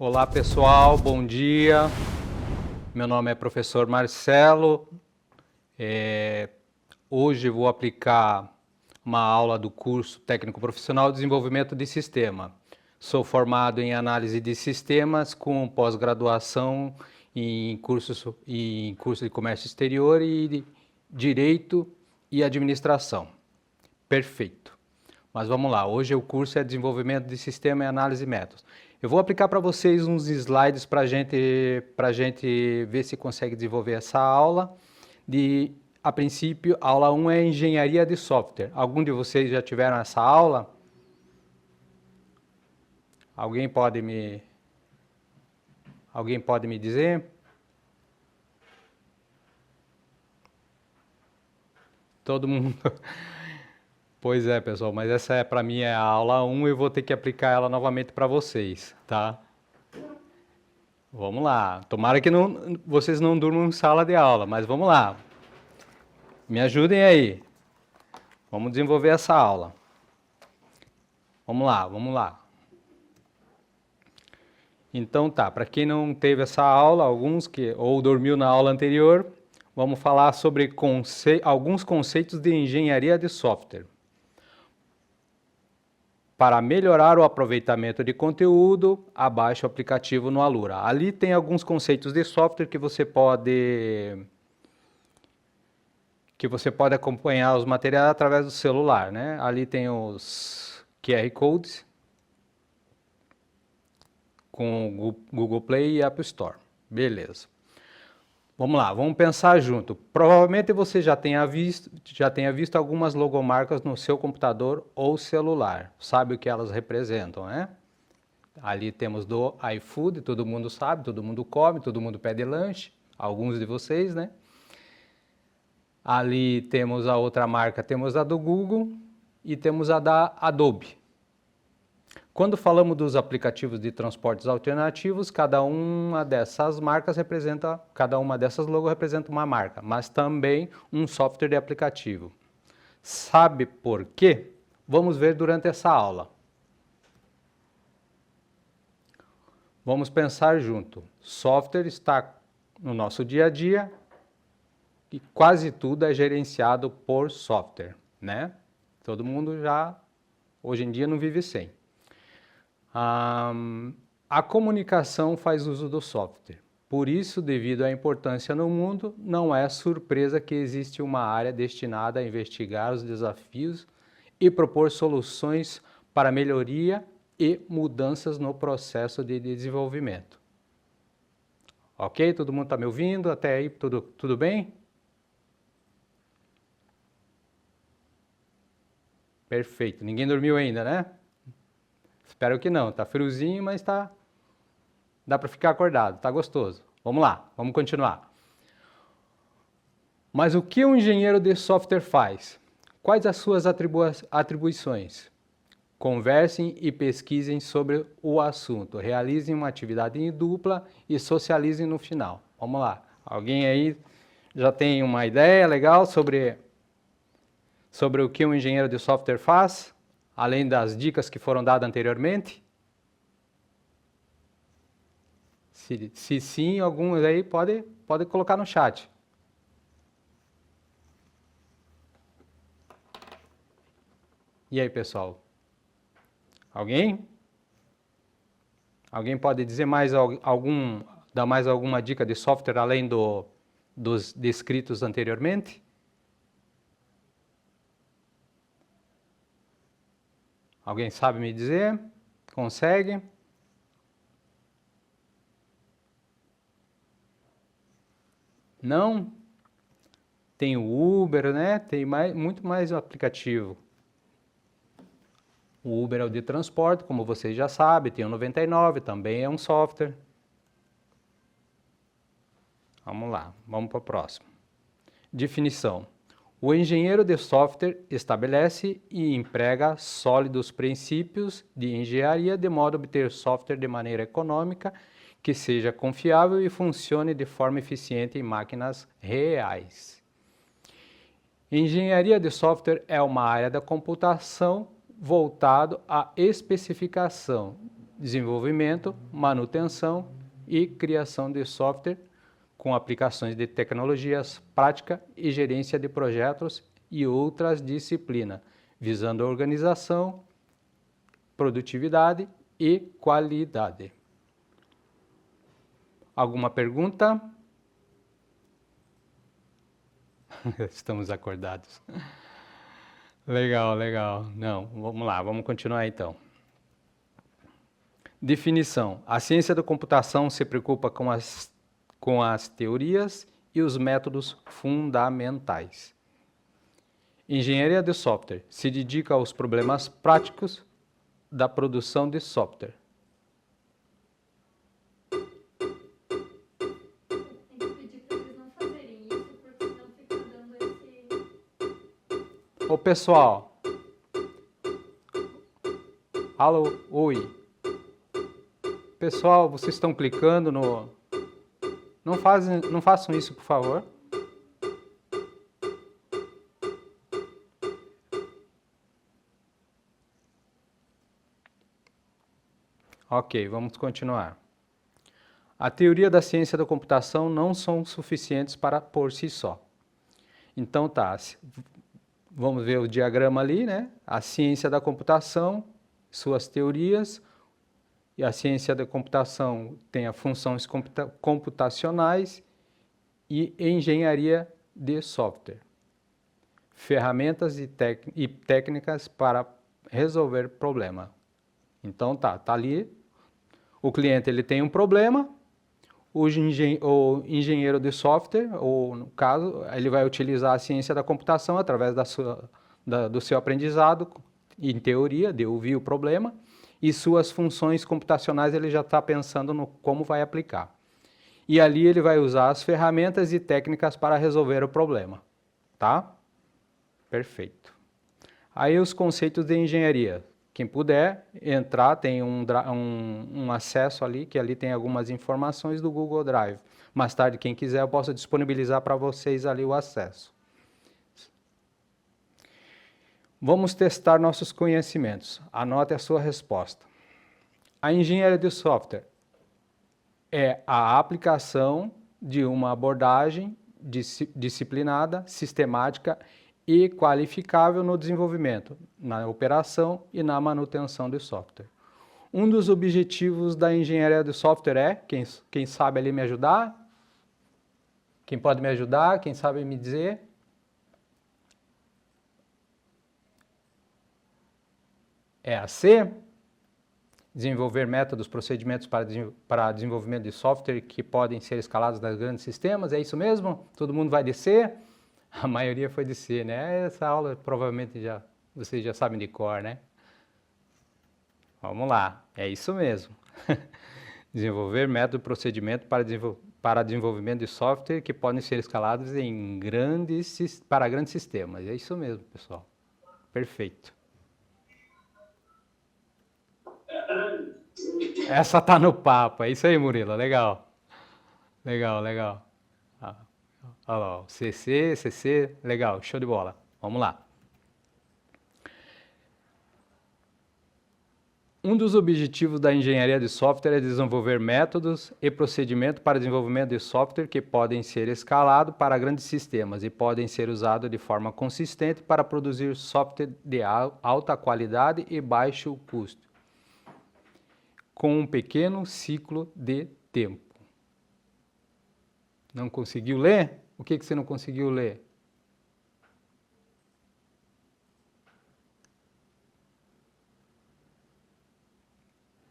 Olá pessoal, bom dia. Meu nome é professor Marcelo. Hoje vou aplicar uma aula do curso Técnico Profissional de Desenvolvimento de Sistema. Sou formado em Análise de Sistemas com pós-graduação em cursos de Comércio Exterior e de Direito e Administração. Perfeito. Mas vamos lá, hoje o curso é Desenvolvimento de Sistema e Análise de Métodos. Eu vou aplicar para vocês uns slides para a gente ver se consegue desenvolver essa aula. A princípio, a aula 1 é Engenharia de Software. Algum de vocês já tiveram essa aula? Alguém pode me dizer? Todo mundo... Pois é, pessoal, mas essa para mim é a aula 1 e eu vou ter que aplicar ela novamente para vocês, tá? Vamos lá. Tomara que vocês não durmam em sala de aula, mas vamos lá. Me ajudem aí. Vamos desenvolver essa aula. Vamos lá. Então tá, para quem não teve essa aula, ou dormiu na aula anterior, vamos falar sobre alguns conceitos de engenharia de software. Para melhorar o aproveitamento de conteúdo, abaixe o aplicativo no Alura. Ali tem alguns conceitos de software que você pode acompanhar os materiais através do celular, né? Ali tem os QR Codes com o Google Play e App Store. Beleza. Vamos lá, vamos pensar junto. Provavelmente você já tenha visto algumas logomarcas no seu computador ou celular. Sabe o que elas representam, né? Ali temos do iFood, todo mundo sabe, todo mundo come, todo mundo pede lanche, alguns de vocês, né? Ali temos a outra marca, temos a do Google e temos a da Adobe. Quando falamos dos aplicativos de transportes alternativos, cada uma dessas logos representa uma marca, mas também um software de aplicativo. Sabe por quê? Vamos ver durante essa aula. Vamos pensar junto. Software está no nosso dia a dia e quase tudo é gerenciado por software, né? Todo mundo já, hoje em dia, não vive sem. A comunicação faz uso do software. Por isso, devido à importância no mundo, não é surpresa que existe uma área destinada a investigar os desafios e propor soluções para melhoria e mudanças no processo de desenvolvimento. Ok? Todo mundo está me ouvindo? Até aí tudo bem? Perfeito. Ninguém dormiu ainda, né? Espero que não. Tá friozinho, mas dá para ficar acordado. Tá gostoso. Vamos lá, vamos continuar. Mas o que um engenheiro de software faz? Quais as suas atribuições? Conversem e pesquisem sobre o assunto. Realizem uma atividade em dupla e socializem no final. Vamos lá. Alguém aí já tem uma ideia legal sobre o que um engenheiro de software faz? Além das dicas que foram dadas anteriormente? Se sim, alguns aí pode colocar no chat. E aí, pessoal? Alguém? Alguém pode dizer dar mais alguma dica de software além dos descritos anteriormente? Alguém sabe me dizer? Consegue? Não? Tem o Uber, né? Tem muito mais aplicativo. O Uber é o de transporte, como vocês já sabem. Tem o 99, também é um software. Vamos lá, vamos para o próximo. Definição. O engenheiro de software estabelece e emprega sólidos princípios de engenharia de modo a obter software de maneira econômica, que seja confiável e funcione de forma eficiente em máquinas reais. Engenharia de software é uma área da computação voltado à especificação desenvolvimento, manutenção e criação de software com aplicações de tecnologias, prática e gerência de projetos e outras disciplinas, visando a organização, produtividade e qualidade. Alguma pergunta? Estamos acordados. Legal, legal. Não, vamos lá, vamos continuar então. Definição. A ciência da computação se preocupa com as teorias e os métodos fundamentais. Engenharia de software se dedica aos problemas práticos da produção de software. Ô pessoal, alô, oi, pessoal, vocês estão clicando no... Não façam isso, por favor. Ok, vamos continuar. A teoria da ciência da computação não são suficientes para por si só. Então tá, vamos ver o diagrama ali, né? A ciência da computação, suas teorias, e a ciência da computação tem as funções computacionais e engenharia de software. Ferramentas e técnicas para resolver problema. Então tá ali, o cliente ele tem um problema, o engenheiro de software, ou no caso, ele vai utilizar a ciência da computação através do seu aprendizado, em teoria, de ouvir o problema, e suas funções computacionais ele já está pensando no como vai aplicar. E ali ele vai usar as ferramentas e técnicas para resolver o problema, tá? Perfeito. Aí os conceitos de engenharia. Quem puder entrar, tem um acesso ali, que ali tem algumas informações do Google Drive. Mais tarde, quem quiser, eu posso disponibilizar para vocês ali o acesso. Vamos testar nossos conhecimentos. Anote a sua resposta. A engenharia de software é a aplicação de uma abordagem disciplinada, sistemática e qualificável no desenvolvimento, na operação e na manutenção de software. Um dos objetivos da engenharia de software é, quem sabe ali me ajudar? Quem pode me ajudar? Quem sabe me dizer? É a C, desenvolver métodos, procedimentos para desenvolvimento de software que podem ser escalados nas grandes sistemas, é isso mesmo? Todo mundo vai de C? A maioria foi de C, né? Essa aula provavelmente vocês já sabem de cor, né? Vamos lá, é isso mesmo. Desenvolver método e procedimento para desenvolvimento de software que podem ser escalados para grandes sistemas. É isso mesmo, pessoal. Perfeito. Essa tá no papo, é isso aí, Murilo, legal. Legal, legal. Olha lá, CC, legal, show de bola. Vamos lá. Um dos objetivos da engenharia de software é desenvolver métodos e procedimentos para desenvolvimento de software que podem ser escalados para grandes sistemas e podem ser usados de forma consistente para produzir software de alta qualidade e baixo custo, com um pequeno ciclo de tempo. Não conseguiu ler? O que você não conseguiu ler?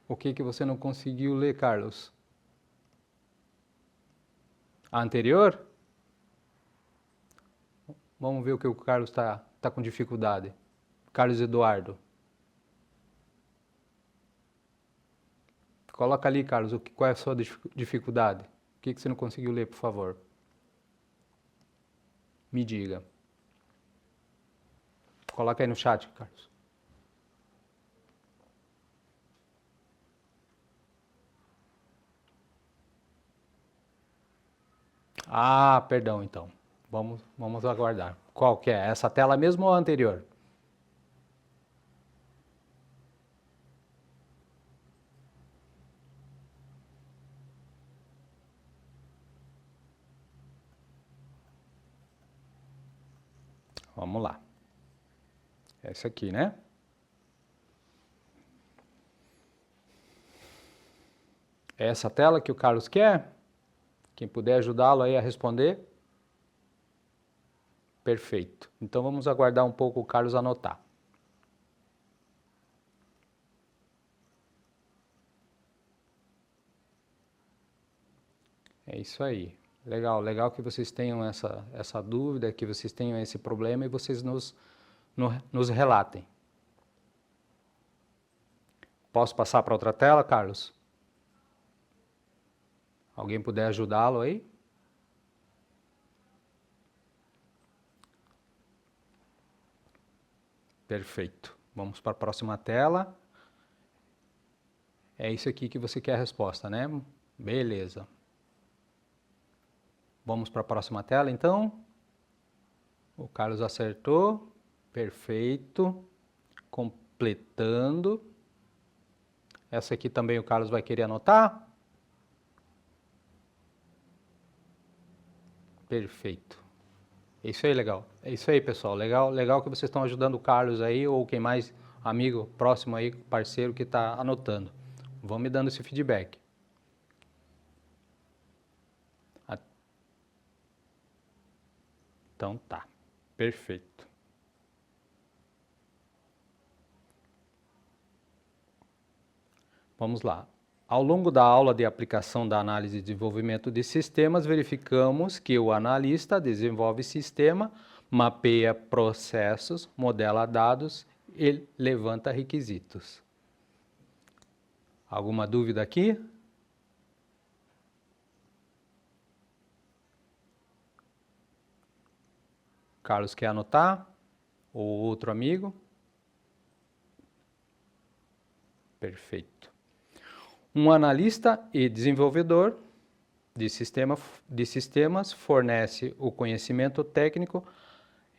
O que você não conseguiu ler, Carlos? A anterior? Vamos ver o que o Carlos está com dificuldade. Carlos Eduardo. Coloca ali, Carlos, qual é a sua dificuldade? O que você não conseguiu ler, por favor? Me diga. Coloca aí no chat, Carlos. Ah, perdão, então. Vamos aguardar. Qual que é? Essa tela mesmo ou a anterior? Vamos lá. Esse aqui, né? É essa tela que o Carlos quer? Quem puder ajudá-lo aí a responder? Perfeito. Então vamos aguardar um pouco o Carlos anotar. É isso aí. Legal, legal que vocês tenham essa dúvida, que vocês tenham esse problema e vocês nos relatem. Posso passar para outra tela, Carlos? Alguém puder ajudá-lo aí? Perfeito. Vamos para a próxima tela. É isso aqui que você quer a resposta, né? Beleza. Vamos para a próxima tela, então. O Carlos acertou. Perfeito. Completando. Essa aqui também o Carlos vai querer anotar. Perfeito. É isso aí, legal. É isso aí, pessoal. Legal, legal que vocês estão ajudando o Carlos aí, ou quem mais, amigo próximo aí, parceiro que está anotando. Vão me dando esse feedback. Então tá. Perfeito. Vamos lá. Ao longo da aula de aplicação da análise e desenvolvimento de sistemas, verificamos que o analista desenvolve sistema, mapeia processos, modela dados e levanta requisitos. Alguma dúvida aqui? Carlos quer anotar? Ou outro amigo? Perfeito. Um analista e desenvolvedor de sistemas fornece o conhecimento técnico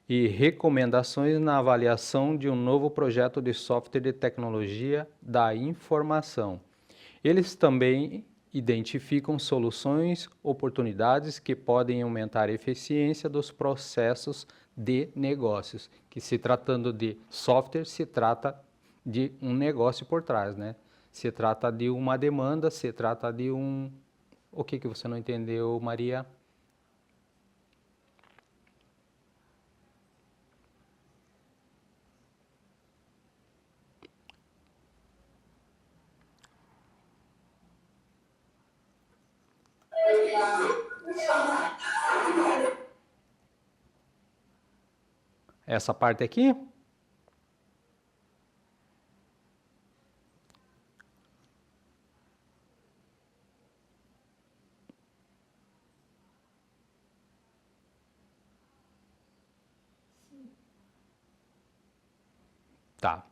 e recomendações na avaliação de um novo projeto de software de tecnologia da informação. Eles também identificam soluções, oportunidades que podem aumentar a eficiência dos processos de negócios, que se tratando de software, se trata de um negócio por trás, né? Se trata de uma demanda, se trata de um... O que você não entendeu, Maria? Essa parte aqui? Tá.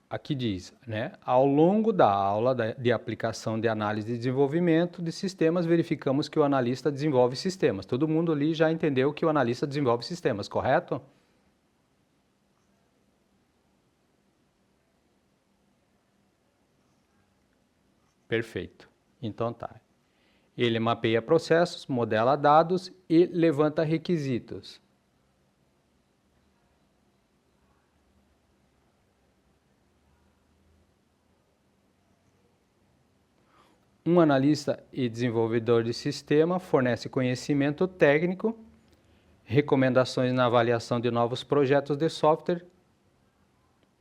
Aqui diz, né? Ao longo da aula de aplicação de análise e desenvolvimento de sistemas, verificamos que o analista desenvolve sistemas. Todo mundo ali já entendeu que o analista desenvolve sistemas, correto? Perfeito. Então tá. Ele mapeia processos, modela dados e levanta requisitos. Um analista e desenvolvedor de sistema fornece conhecimento técnico, recomendações na avaliação de novos projetos de software,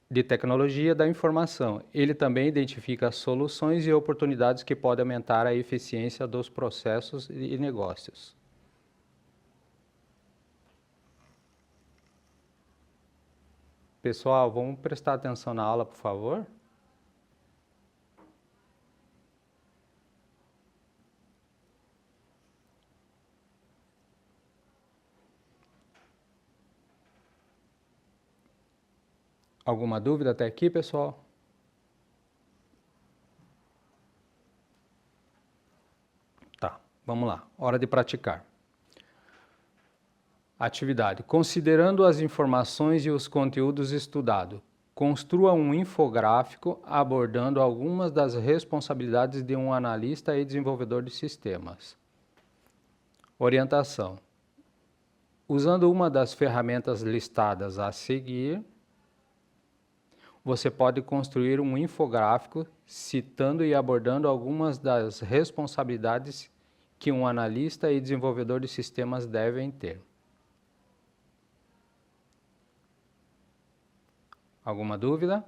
de tecnologia da informação. Ele também identifica soluções e oportunidades que podem aumentar a eficiência dos processos e negócios. Pessoal, vamos prestar atenção na aula, por favor? Alguma dúvida até aqui, pessoal? Tá, vamos lá. Hora de praticar. Atividade. Considerando as informações e os conteúdos estudados, Construa um infográfico abordando algumas das responsabilidades de um analista e desenvolvedor de sistemas. Orientação. Usando uma das ferramentas listadas a seguir, você pode construir um infográfico citando e abordando algumas das responsabilidades que um analista e desenvolvedor de sistemas devem ter. Alguma dúvida?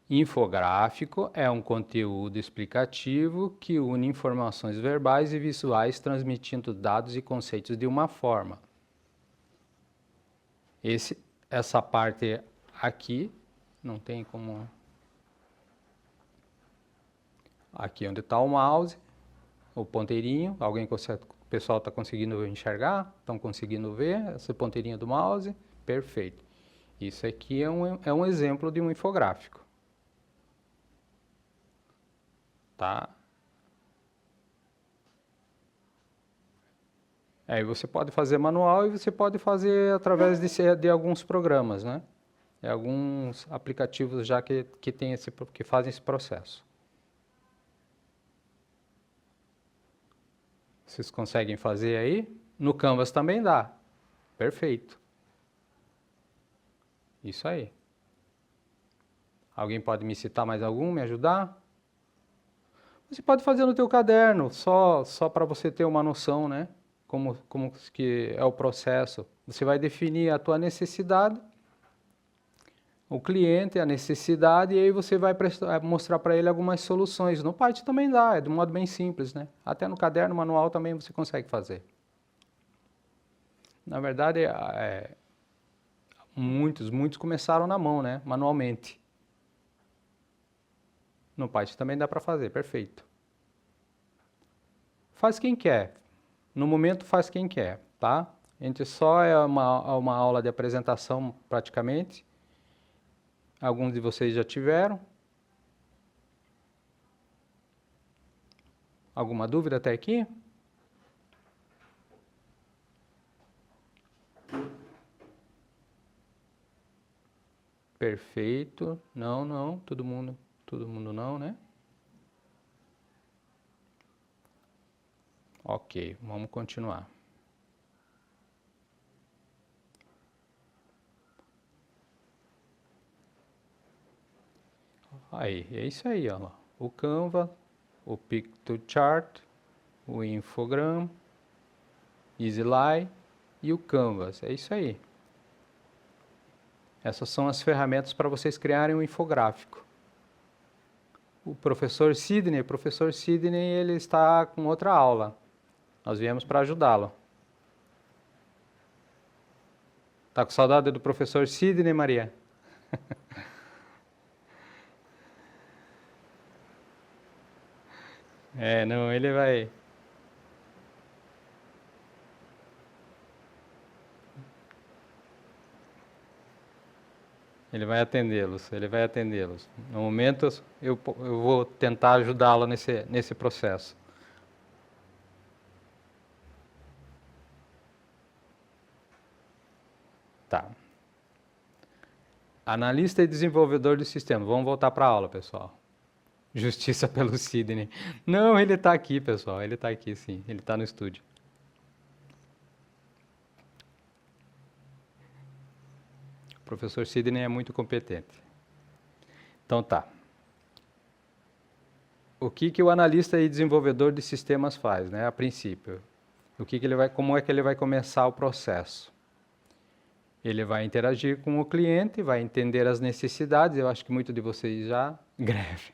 Infográfico é um conteúdo explicativo que une informações verbais e visuais transmitindo dados e conceitos de uma forma. Essa parte aqui, não tem como... Aqui onde está o mouse, o ponteirinho, o pessoal está conseguindo enxergar? Estão conseguindo ver esse ponteirinho do mouse? Perfeito. Isso aqui é um exemplo de um infográfico. Tá? Aí você pode fazer manual e você pode fazer através de alguns programas, né? Alguns aplicativos já que fazem esse processo. Vocês conseguem fazer aí? No Canvas também dá. Perfeito. Isso aí. Alguém pode me citar mais algum, me ajudar? Você pode fazer no teu caderno, só para você ter uma noção, né? Como que é o processo. Você vai definir a tua necessidade, o cliente, a necessidade, e aí você vai mostrar para ele algumas soluções. No Python também dá, é de um modo bem simples, né? Até no caderno manual também você consegue fazer. Na verdade, muitos começaram na mão, né? Manualmente. No Python também dá para fazer, perfeito. Faz quem quer. No momento faz quem quer, tá? A gente só é uma aula de apresentação praticamente. Alguns de vocês já tiveram. Alguma dúvida até aqui? Perfeito. Não, todo mundo não, né? Ok, vamos continuar. Aí, é isso aí, ó. O Canva, o Piktochart, o Infogram, EasyLine e o Canvas. É isso aí. Essas são as ferramentas para vocês criarem um infográfico. O professor Sidney, ele está com outra aula. Nós viemos para ajudá-lo. Tá com saudade do professor Sidney, Maria? Não, ele vai... Ele vai atendê-los. No momento, eu vou tentar ajudá-lo nesse processo. Tá. Analista e desenvolvedor de sistemas. Vamos voltar para a aula, pessoal. Justiça pelo Sidney. Não, ele está aqui, pessoal. Ele está aqui, sim. Ele está no estúdio. O professor Sidney é muito competente. Então tá. O que o analista e desenvolvedor de sistemas faz, né? A princípio. Como é que ele vai começar o processo? Ele vai interagir com o cliente, vai entender as necessidades. Eu acho que muitos de vocês já... Greve.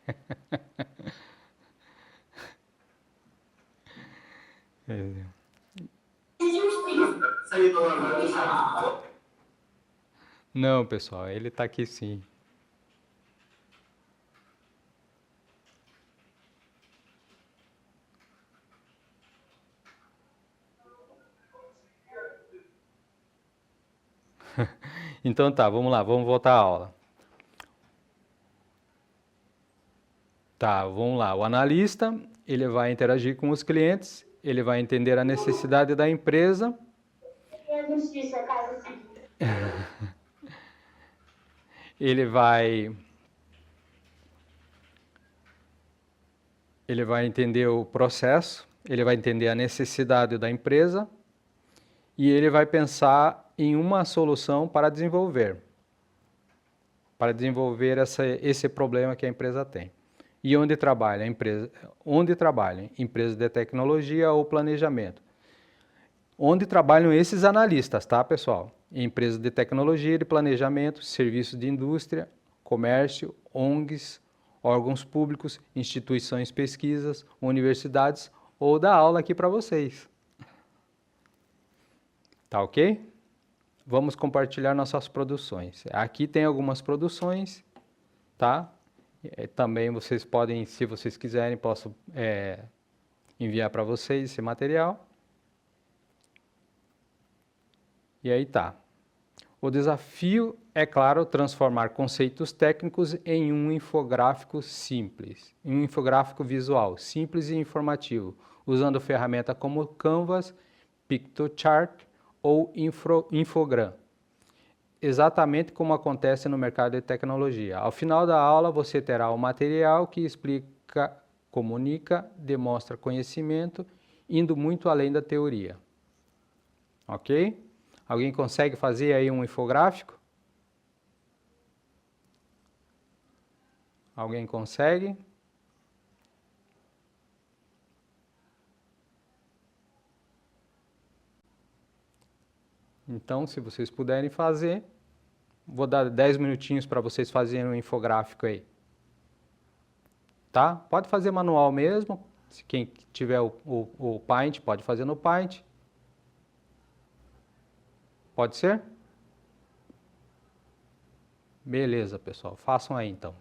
Não, pessoal, ele está aqui sim. Então tá, vamos lá, vamos voltar à aula. Tá, vamos lá. O analista, ele vai interagir com os clientes, ele vai entender a necessidade da empresa. E a justiça, caso Ele vai entender o processo, ele vai entender a necessidade da empresa e ele vai pensar em uma solução para desenvolver esse problema que a empresa tem. E onde trabalha? Onde trabalham? Empresas de tecnologia ou planejamento. Onde trabalham esses analistas, tá, pessoal? Empresas de tecnologia, de planejamento, serviços de indústria, comércio, ONGs, órgãos públicos, instituições de pesquisas, universidades, ou dar aula aqui para vocês. Tá ok? Vamos compartilhar nossas produções. Aqui tem algumas produções, tá? Também vocês podem, se vocês quiserem, posso enviar para vocês esse material. E aí tá. O desafio é, claro, transformar conceitos técnicos em um infográfico simples, em um infográfico visual, simples e informativo, usando ferramentas como Canvas, Pictochart ou Infogram. Exatamente como acontece no mercado de tecnologia. Ao final da aula, você terá o material que explica, comunica, demonstra conhecimento, indo muito além da teoria. Ok? Alguém consegue fazer aí um infográfico? Alguém consegue? Então, se vocês puderem fazer, vou dar 10 minutinhos para vocês fazerem um infográfico aí. Tá? Pode fazer manual mesmo. Se quem tiver o Paint, pode fazer no Paint. Pode ser? Beleza, pessoal. Façam aí então.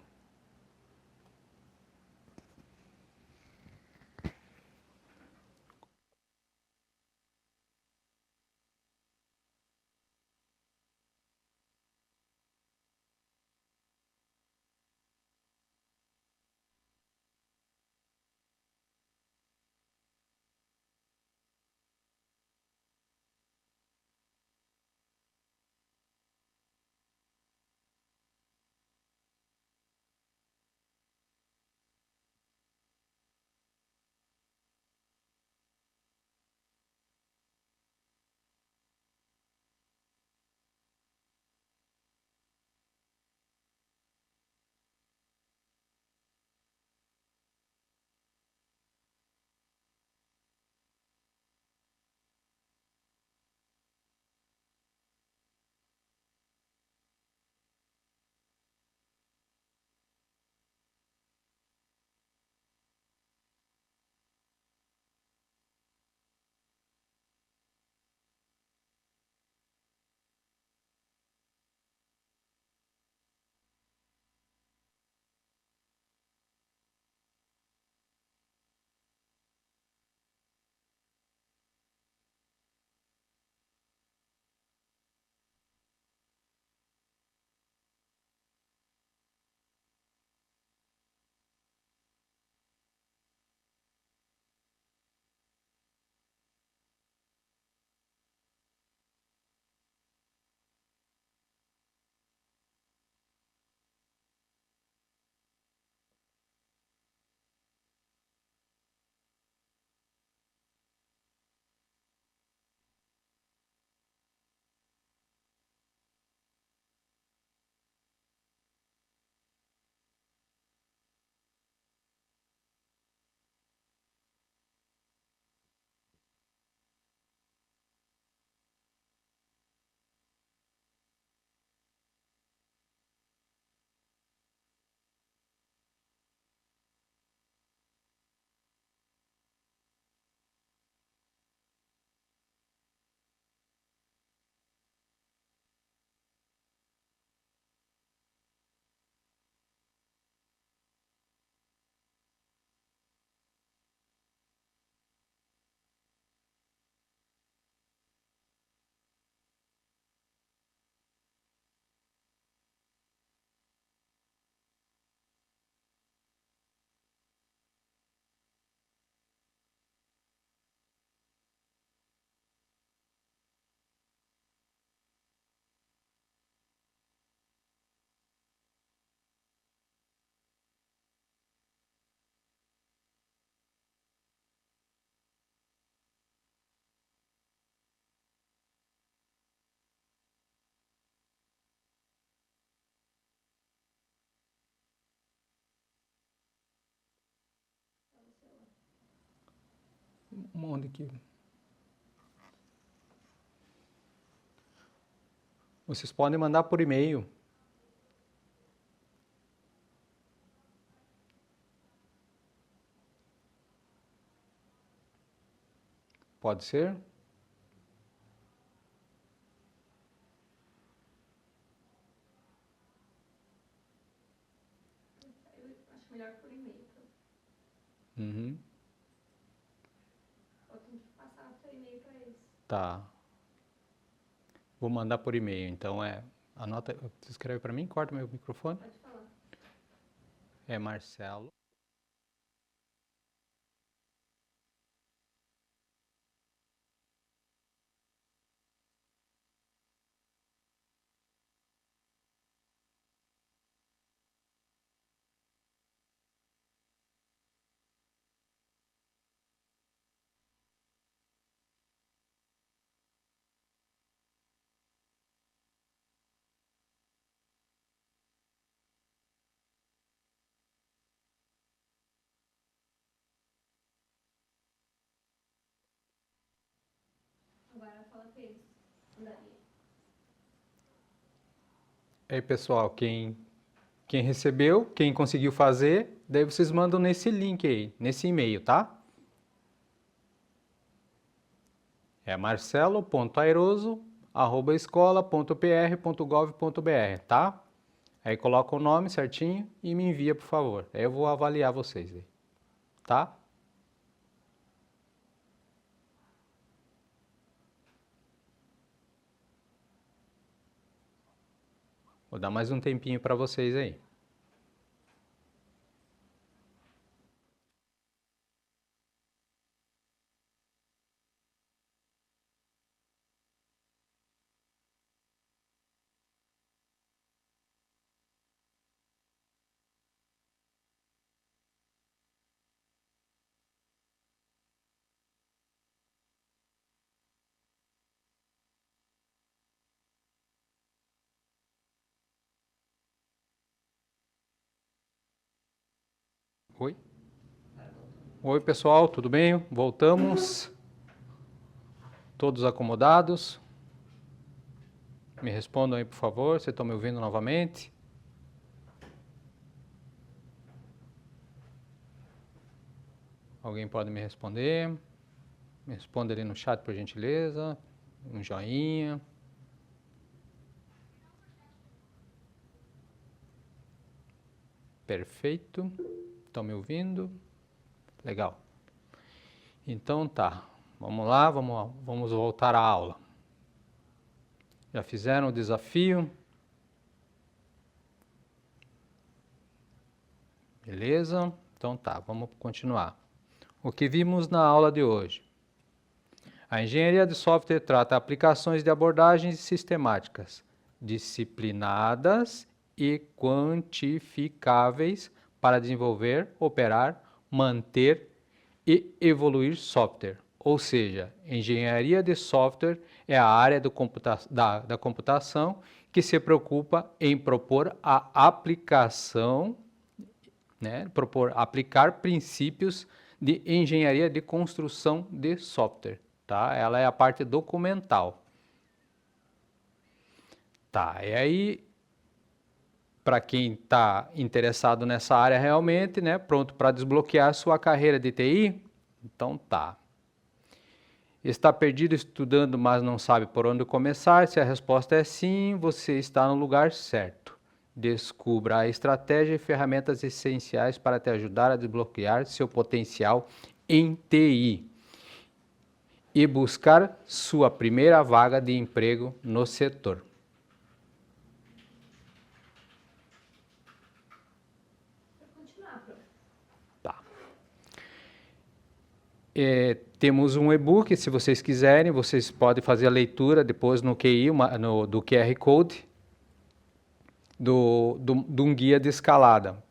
Onde que... Vocês podem mandar por e-mail. Pode ser? Eu acho melhor por e-mail. Uhum. Eu tenho que passar por e-mail para eles. Tá. Vou mandar por e-mail, então anota, você escreve para mim, corta meu microfone. Pode falar. É Marcelo. Agora fala para eles. Mandaria. Aí, pessoal, quem recebeu, quem conseguiu fazer, daí vocês mandam nesse link aí, nesse e-mail, tá? É marcelo.airoso@escola.pr.gov.br, tá? Aí coloca o nome certinho e me envia, por favor. Aí eu vou avaliar vocês aí, tá? Vou dar mais um tempinho para vocês aí. Oi? Oi, pessoal, tudo bem? Voltamos. Todos acomodados? Me respondam aí, por favor. Vocês estão me ouvindo novamente? Alguém pode me responder? Me responda ali no chat, por gentileza. Um joinha. Perfeito. Estão me ouvindo? Legal. Então tá. Vamos lá, vamos voltar à aula. Já fizeram o desafio? Beleza? Então tá, vamos continuar. O que vimos na aula de hoje? A engenharia de software trata aplicações de abordagens sistemáticas, disciplinadas e quantificáveis para desenvolver, operar, manter e evoluir software. Ou seja, engenharia de software é a área da computação que se preocupa em propor a aplicação, aplicar princípios de engenharia de construção de software. Tá? Ela é a parte documental. Tá, e aí, para quem está interessado nessa área realmente, né, pronto para desbloquear sua carreira de TI? Então tá. Está perdido estudando, mas não sabe por onde começar? Se a resposta é sim, você está no lugar certo. Descubra a estratégia e ferramentas essenciais para te ajudar a desbloquear seu potencial em TI e buscar sua primeira vaga de emprego no setor. Pode continuar, prof. Tá. Temos um e-book, se vocês quiserem, vocês podem fazer a leitura depois no QI, do QR Code, de um guia de escalada,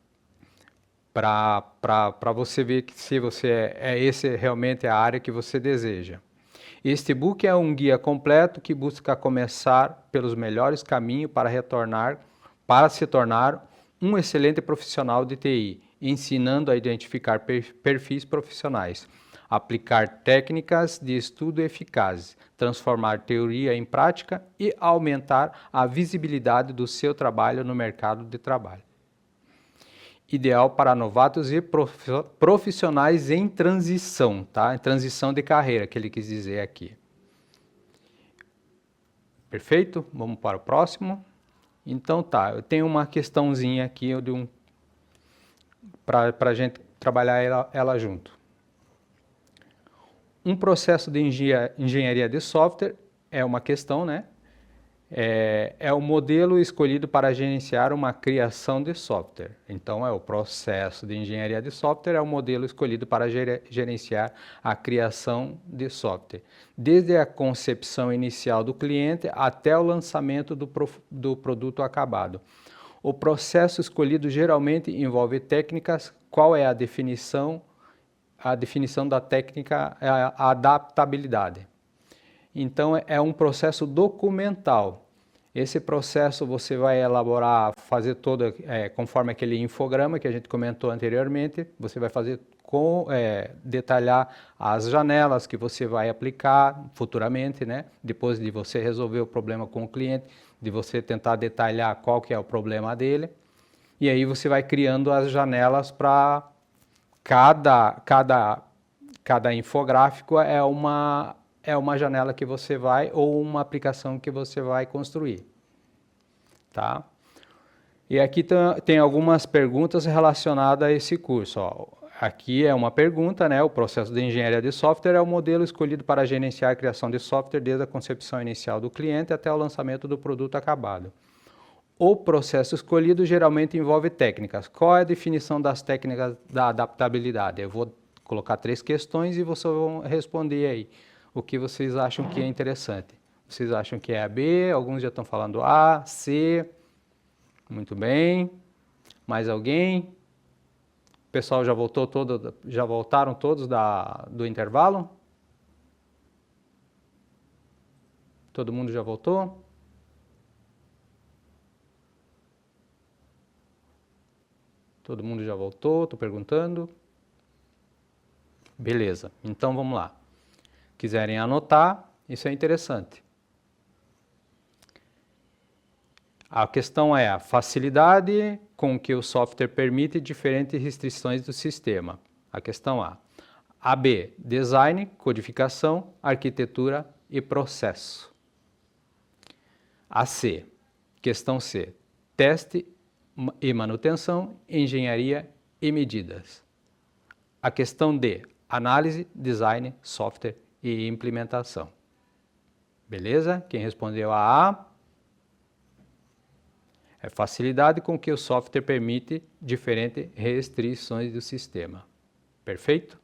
para você ver que se você esse realmente é a área que você deseja. Este e-book é um guia completo que busca começar pelos melhores caminhos para se tornar um excelente profissional de TI, ensinando a identificar perfis profissionais, aplicar técnicas de estudo eficazes, transformar teoria em prática e aumentar a visibilidade do seu trabalho no mercado de trabalho. Ideal para novatos e profissionais em transição, tá? Em transição de carreira, que ele quis dizer aqui. Perfeito? Vamos para o próximo. Então tá, eu tenho uma questãozinha aqui para a gente trabalhar ela junto. Um processo de engenharia de software é uma questão, né? É o modelo escolhido para gerenciar uma criação de software. Então, o processo de engenharia de software é o modelo escolhido para gerenciar a criação de software, desde a concepção inicial do cliente até o lançamento do produto acabado. O processo escolhido geralmente envolve técnicas. Qual é a definição? A definição da técnica é a adaptabilidade. Então, é um processo documental. Esse processo você vai elaborar, fazer todo, conforme aquele infograma que a gente comentou anteriormente, você vai fazer detalhar as janelas que você vai aplicar futuramente, né? Depois de você resolver o problema com o cliente, de você tentar detalhar qual que é o problema dele. E aí você vai criando as janelas para cada infográfico é uma janela que você vai, ou uma aplicação que você vai construir, tá? E aqui tem algumas perguntas relacionadas a esse curso, ó. Aqui é uma pergunta, né? O processo de engenharia de software é o modelo escolhido para gerenciar a criação de software desde a concepção inicial do cliente até o lançamento do produto acabado. O processo escolhido geralmente envolve técnicas. Qual é a definição das técnicas da adaptabilidade? Eu vou colocar 3 questões e vocês vão responder aí o que vocês acham que é interessante. Vocês acham que é a B? Alguns já estão falando A, C. Muito bem. Mais alguém? O pessoal já voltaram todos do intervalo? Todo mundo já voltou? Todo mundo já voltou? Estou perguntando. Beleza, então vamos lá. Quiserem anotar, isso é interessante. A questão é a facilidade com que o software permite diferentes restrições do sistema. A questão A. A B, design, codificação, arquitetura e processo. A C, questão C, teste e manutenção, engenharia e medidas. A questão D, análise, design, software e implementação. Beleza? Quem respondeu a A é facilidade com que o software permite diferentes restrições do sistema. Perfeito?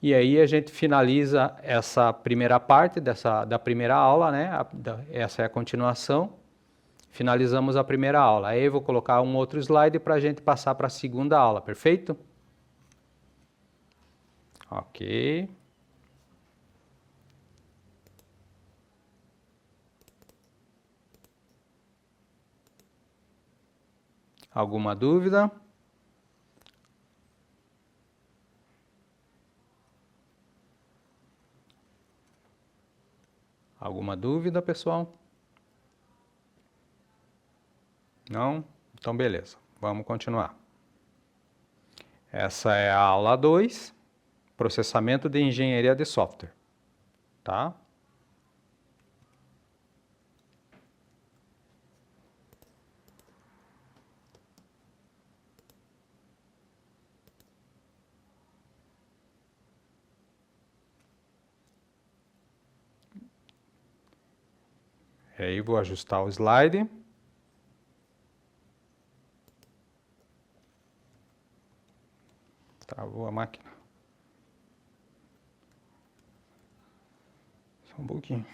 E aí a gente finaliza essa primeira parte da primeira aula, né? Essa é a continuação. Finalizamos a primeira aula. Aí eu vou colocar um outro slide para a gente passar para a segunda aula, perfeito? Ok. Alguma dúvida? Alguma dúvida, pessoal? Não? Então, beleza. Vamos continuar. Essa é a aula 2, processamento de engenharia de software. Tá? E aí vou ajustar o slide. Travou a máquina. Só um pouquinho.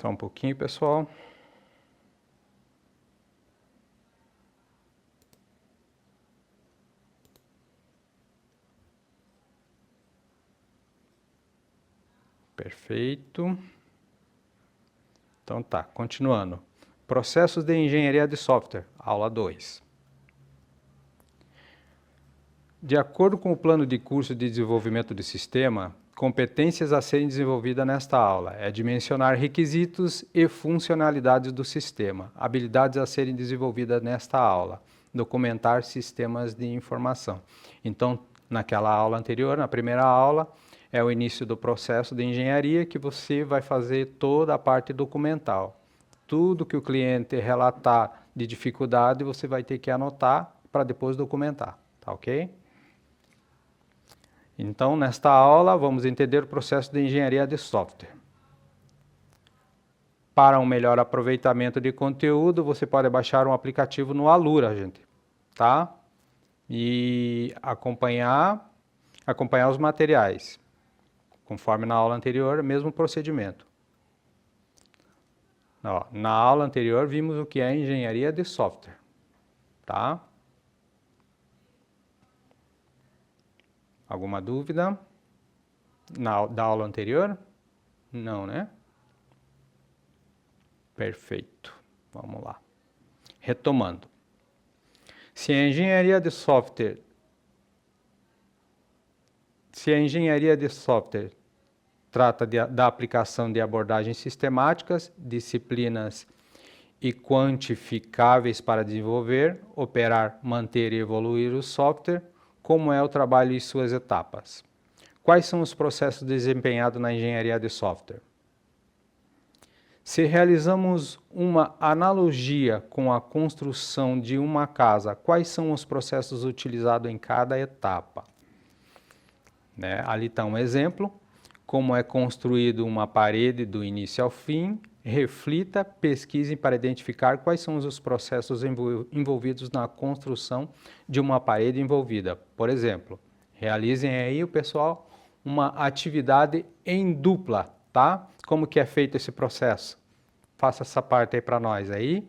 Só um pouquinho, pessoal. Perfeito. Então tá, continuando. Processos de engenharia de software, aula 2. De acordo com o plano de curso de desenvolvimento de sistema, competências a serem desenvolvidas nesta aula é dimensionar requisitos e funcionalidades do sistema, habilidades a serem desenvolvidas nesta aula, documentar sistemas de informação. Então, naquela aula anterior, na primeira aula, é o início do processo de engenharia que você vai fazer toda a parte documental. Tudo que o cliente relatar de dificuldade, você vai ter que anotar para depois documentar, tá ok? Então, nesta aula, vamos entender o processo de engenharia de software. Para um melhor aproveitamento de conteúdo, você pode baixar um aplicativo no Alura, gente, tá? E acompanhar os materiais. Conforme na aula anterior, mesmo procedimento. Ó, na aula anterior, vimos o que é engenharia de software, tá? Alguma dúvida da aula anterior? Não, né? Perfeito. Vamos lá. Retomando. Se a engenharia de software trata da aplicação de abordagens sistemáticas, disciplinas e quantificáveis para desenvolver, operar, manter e evoluir o software, como é o trabalho e suas etapas? Quais são os processos desempenhados na engenharia de software? Se realizamos uma analogia com a construção de uma casa, quais são os processos utilizados em cada etapa? Né? Ali está um exemplo, como é construído uma parede do início ao fim, reflita, pesquise para identificar quais são os processos envolvidos na construção de uma parede envolvida. Por exemplo, realizem aí, o pessoal, uma atividade em dupla, tá? Como que é feito esse processo? Faça essa parte aí para nós aí.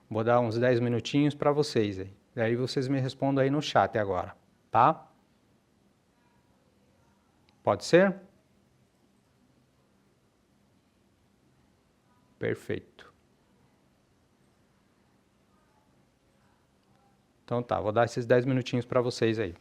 Vou dar uns 10 minutinhos para vocês aí. Daí vocês me respondam aí no chat agora, tá? Pode ser? Perfeito. Então tá, vou dar esses 10 minutinhos para vocês aí.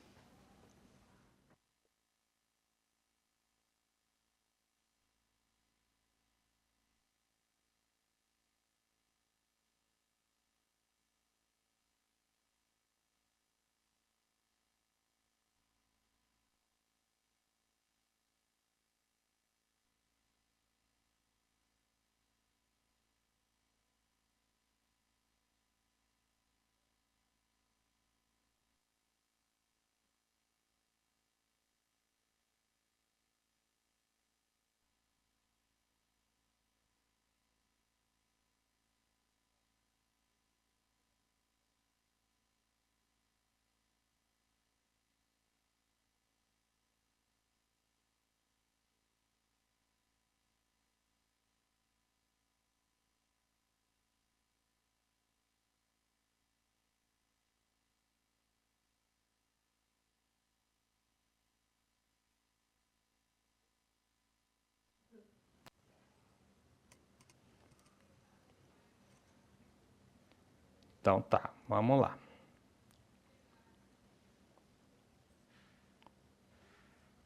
Então tá, vamos lá.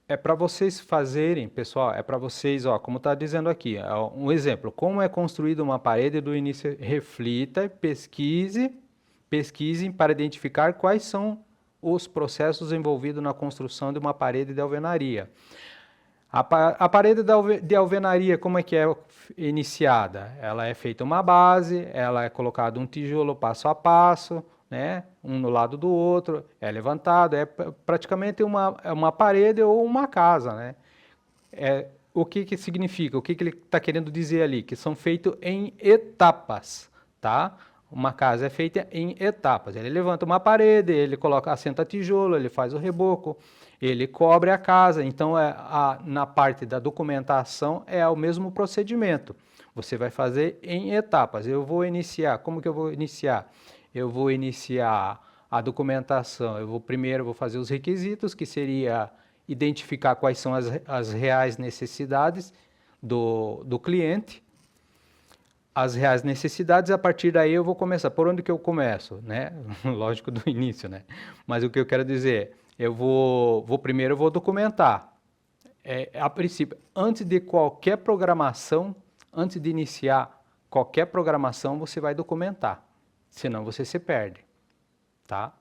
É para vocês fazerem, pessoal, é para vocês, ó, como está dizendo aqui, ó, um exemplo, como é construída uma parede do início, reflita, pesquise para identificar quais são os processos envolvidos na construção de uma parede de alvenaria. A parede de alvenaria, como é que é iniciada? Ela é feita uma base, ela é colocado um tijolo passo a passo, né? Um no lado do outro, é levantado, é praticamente uma parede ou uma casa, né? O que significa? O que ele está querendo dizer ali? Que são feitos em etapas, tá? Uma casa é feita em etapas. Ele levanta uma parede, ele assenta tijolo, ele faz o reboco, ele cobre a casa. Então, na parte da documentação é o mesmo procedimento. Você vai fazer em etapas. Eu vou iniciar. Como que eu vou iniciar? Eu vou iniciar a documentação. Primeiro vou fazer os requisitos, que seria identificar quais são as reais necessidades do cliente. As reais necessidades, a partir daí eu vou começar. Por onde que eu começo, né? Lógico, do início, né? Mas o que eu quero dizer, Primeiro eu vou documentar. A princípio, antes de qualquer programação, antes de iniciar qualquer programação, você vai documentar. Senão você se perde, tá?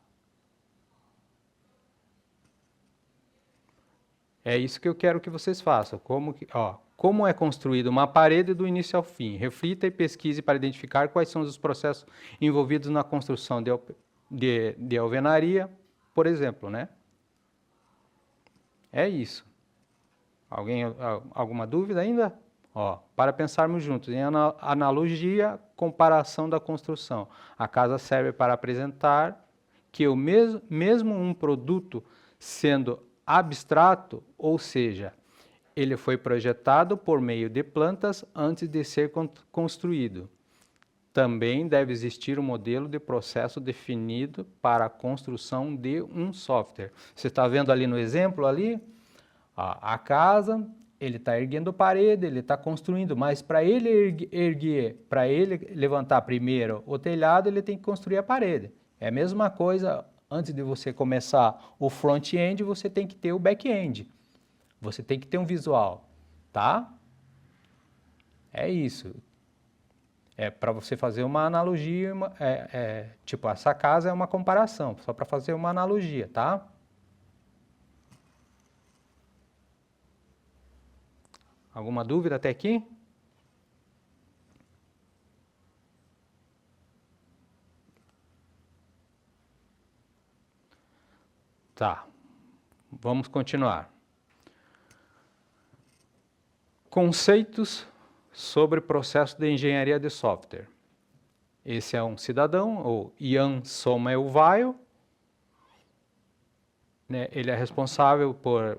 É isso que eu quero que vocês façam. Como é construída uma parede do início ao fim? Reflita e pesquise para identificar quais são os processos envolvidos na construção de alvenaria, por exemplo, né? É isso. Alguma dúvida ainda? Para pensarmos juntos em analogia, comparação da construção. A casa serve para apresentar que mesmo um produto sendo abstrato, ou seja, ele foi projetado por meio de plantas antes de ser construído. Também deve existir um modelo de processo definido para a construção de um software. Você está vendo ali no exemplo ali? A casa, ele está erguendo parede, ele está construindo, mas para ele erguer, para ele levantar primeiro o telhado, ele tem que construir a parede. É a mesma coisa, antes de você começar o front-end, você tem que ter o back-end. Você tem que ter um visual, tá? É isso. É para você fazer uma analogia, tipo, essa casa é uma comparação, só para fazer uma analogia, tá? Alguma dúvida até aqui? Tá, vamos continuar. Conceitos sobre processo de engenharia de software. Esse é um cidadão, o Ian Sommerville, né? Ele é responsável por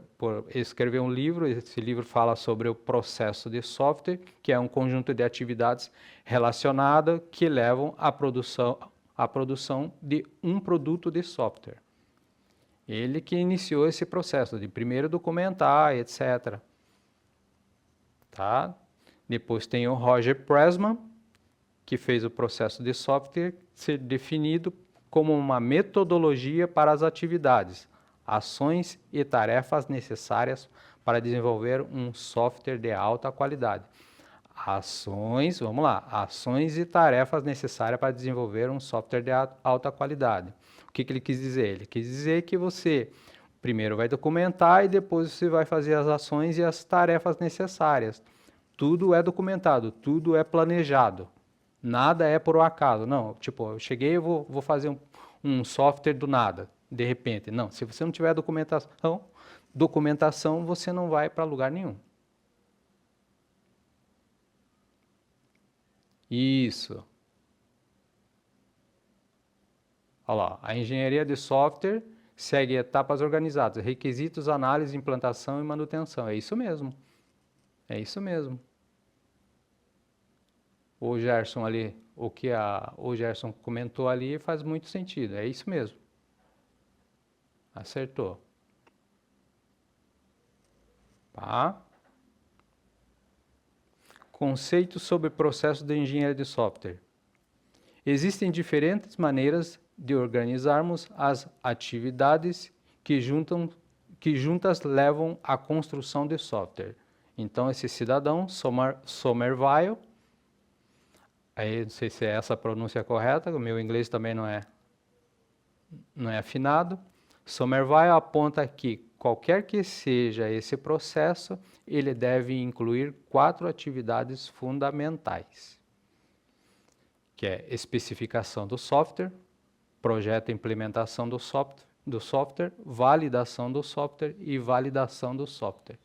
escrever um livro. Esse livro fala sobre o processo de software, que é um conjunto de atividades relacionadas que levam à produção de um produto de software. Ele que iniciou esse processo de primeiro documentar, etc. Tá? Depois tem o Roger Pressman, que fez o processo de software ser definido como uma metodologia para as atividades, ações e tarefas necessárias para desenvolver um software de alta qualidade. Vamos lá, ações e tarefas necessárias para desenvolver um software de alta qualidade. O que ele quis dizer? Ele quis dizer que você primeiro vai documentar e depois você vai fazer as ações e as tarefas necessárias. Tudo é documentado, tudo é planejado. Nada é por um acaso. Não, tipo, eu cheguei e vou fazer um software do nada, de repente. Não, se você não tiver documentação, você não vai para lugar nenhum. Isso. Olha lá, a engenharia de software segue etapas organizadas, requisitos, análise, implantação e manutenção. É isso mesmo. É isso mesmo. O Gerson ali, o que o Gerson comentou ali faz muito sentido. É isso mesmo. Acertou. Tá? Conceitos sobre processo de engenharia de software. Existem diferentes maneiras de organizarmos as atividades que juntas levam à construção de software. Então, esse cidadão, Sommerville, aí não sei se é essa a pronúncia correta, o meu inglês também não é afinado. Sommerville aponta que qualquer que seja esse processo, ele deve incluir 4 atividades fundamentais, que é especificação do software, projeto e implementação do software, validação do software e validação do software.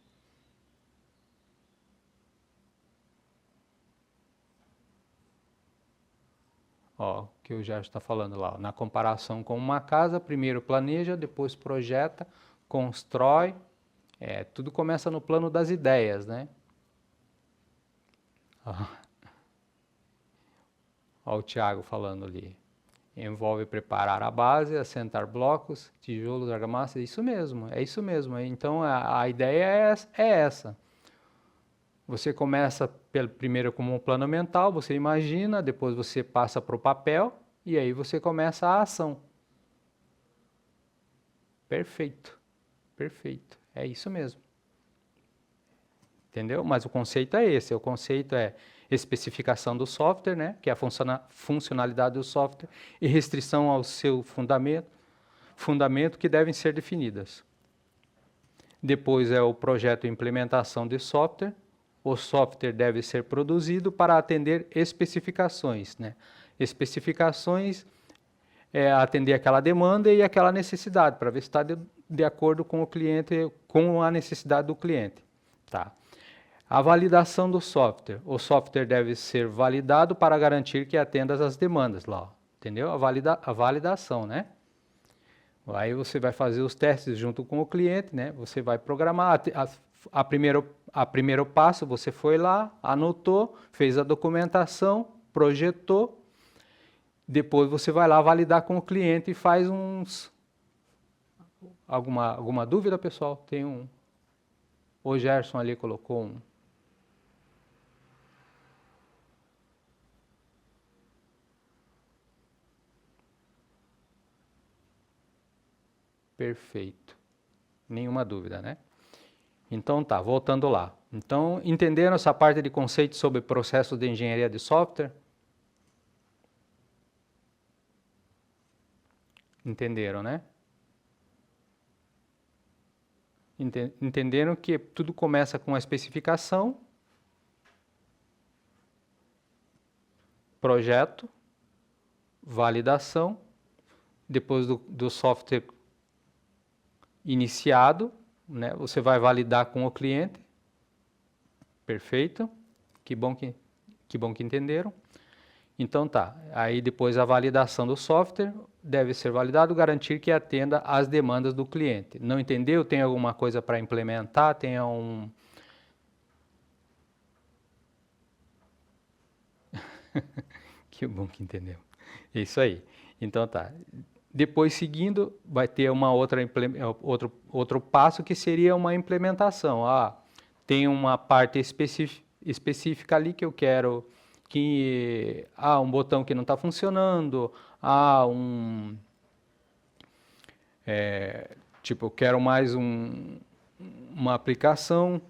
Ó, que o Gerson está falando lá, na comparação com uma casa, primeiro planeja, depois projeta, constrói, tudo começa no plano das ideias, né? Ó, o Thiago falando ali. Envolve preparar a base, assentar blocos, tijolos, argamassa, é isso mesmo. Então a ideia é essa. Você começa primeiro como um plano mental, você imagina, depois você passa para o papel e aí você começa a ação. Perfeito, perfeito. É isso mesmo. Entendeu? Mas o conceito é esse. O conceito é especificação do software, né? Que é a funcionalidade do software, e restrição ao seu fundamento que devem ser definidas. Depois é o projeto e implementação de software. O software deve ser produzido para atender especificações, né? Especificações é atender aquela demanda e aquela necessidade, para ver se está de acordo com o cliente, com a necessidade do cliente. Tá? A validação do software. O software deve ser validado para garantir que atenda às demandas lá, ó, entendeu? A validação, né? Aí você vai fazer os testes junto com o cliente, né? Você vai programar. A primeiro passo, você foi lá, anotou, fez a documentação, projetou. Depois você vai lá validar com o cliente e faz uns... Alguma dúvida, pessoal? Tem um... O Gerson ali colocou um... Perfeito. Nenhuma dúvida, né? Então tá, voltando lá. Então, entenderam essa parte de conceito sobre processo de engenharia de software? Entenderam, né? Entenderam que tudo começa com a especificação, projeto, validação, depois do software iniciado, né? Você vai validar com o cliente. Perfeito. Que bom que entenderam. Então tá, aí depois a validação do software deve ser validado, garantir que atenda às demandas do cliente. Não entendeu? Tem alguma coisa para implementar? Tem um... Que bom que entendeu. É isso aí. Então tá. Depois, seguindo, vai ter outro passo que seria uma implementação. Tem uma parte específica ali que eu quero que... um botão que não está funcionando, tipo, eu quero mais uma aplicação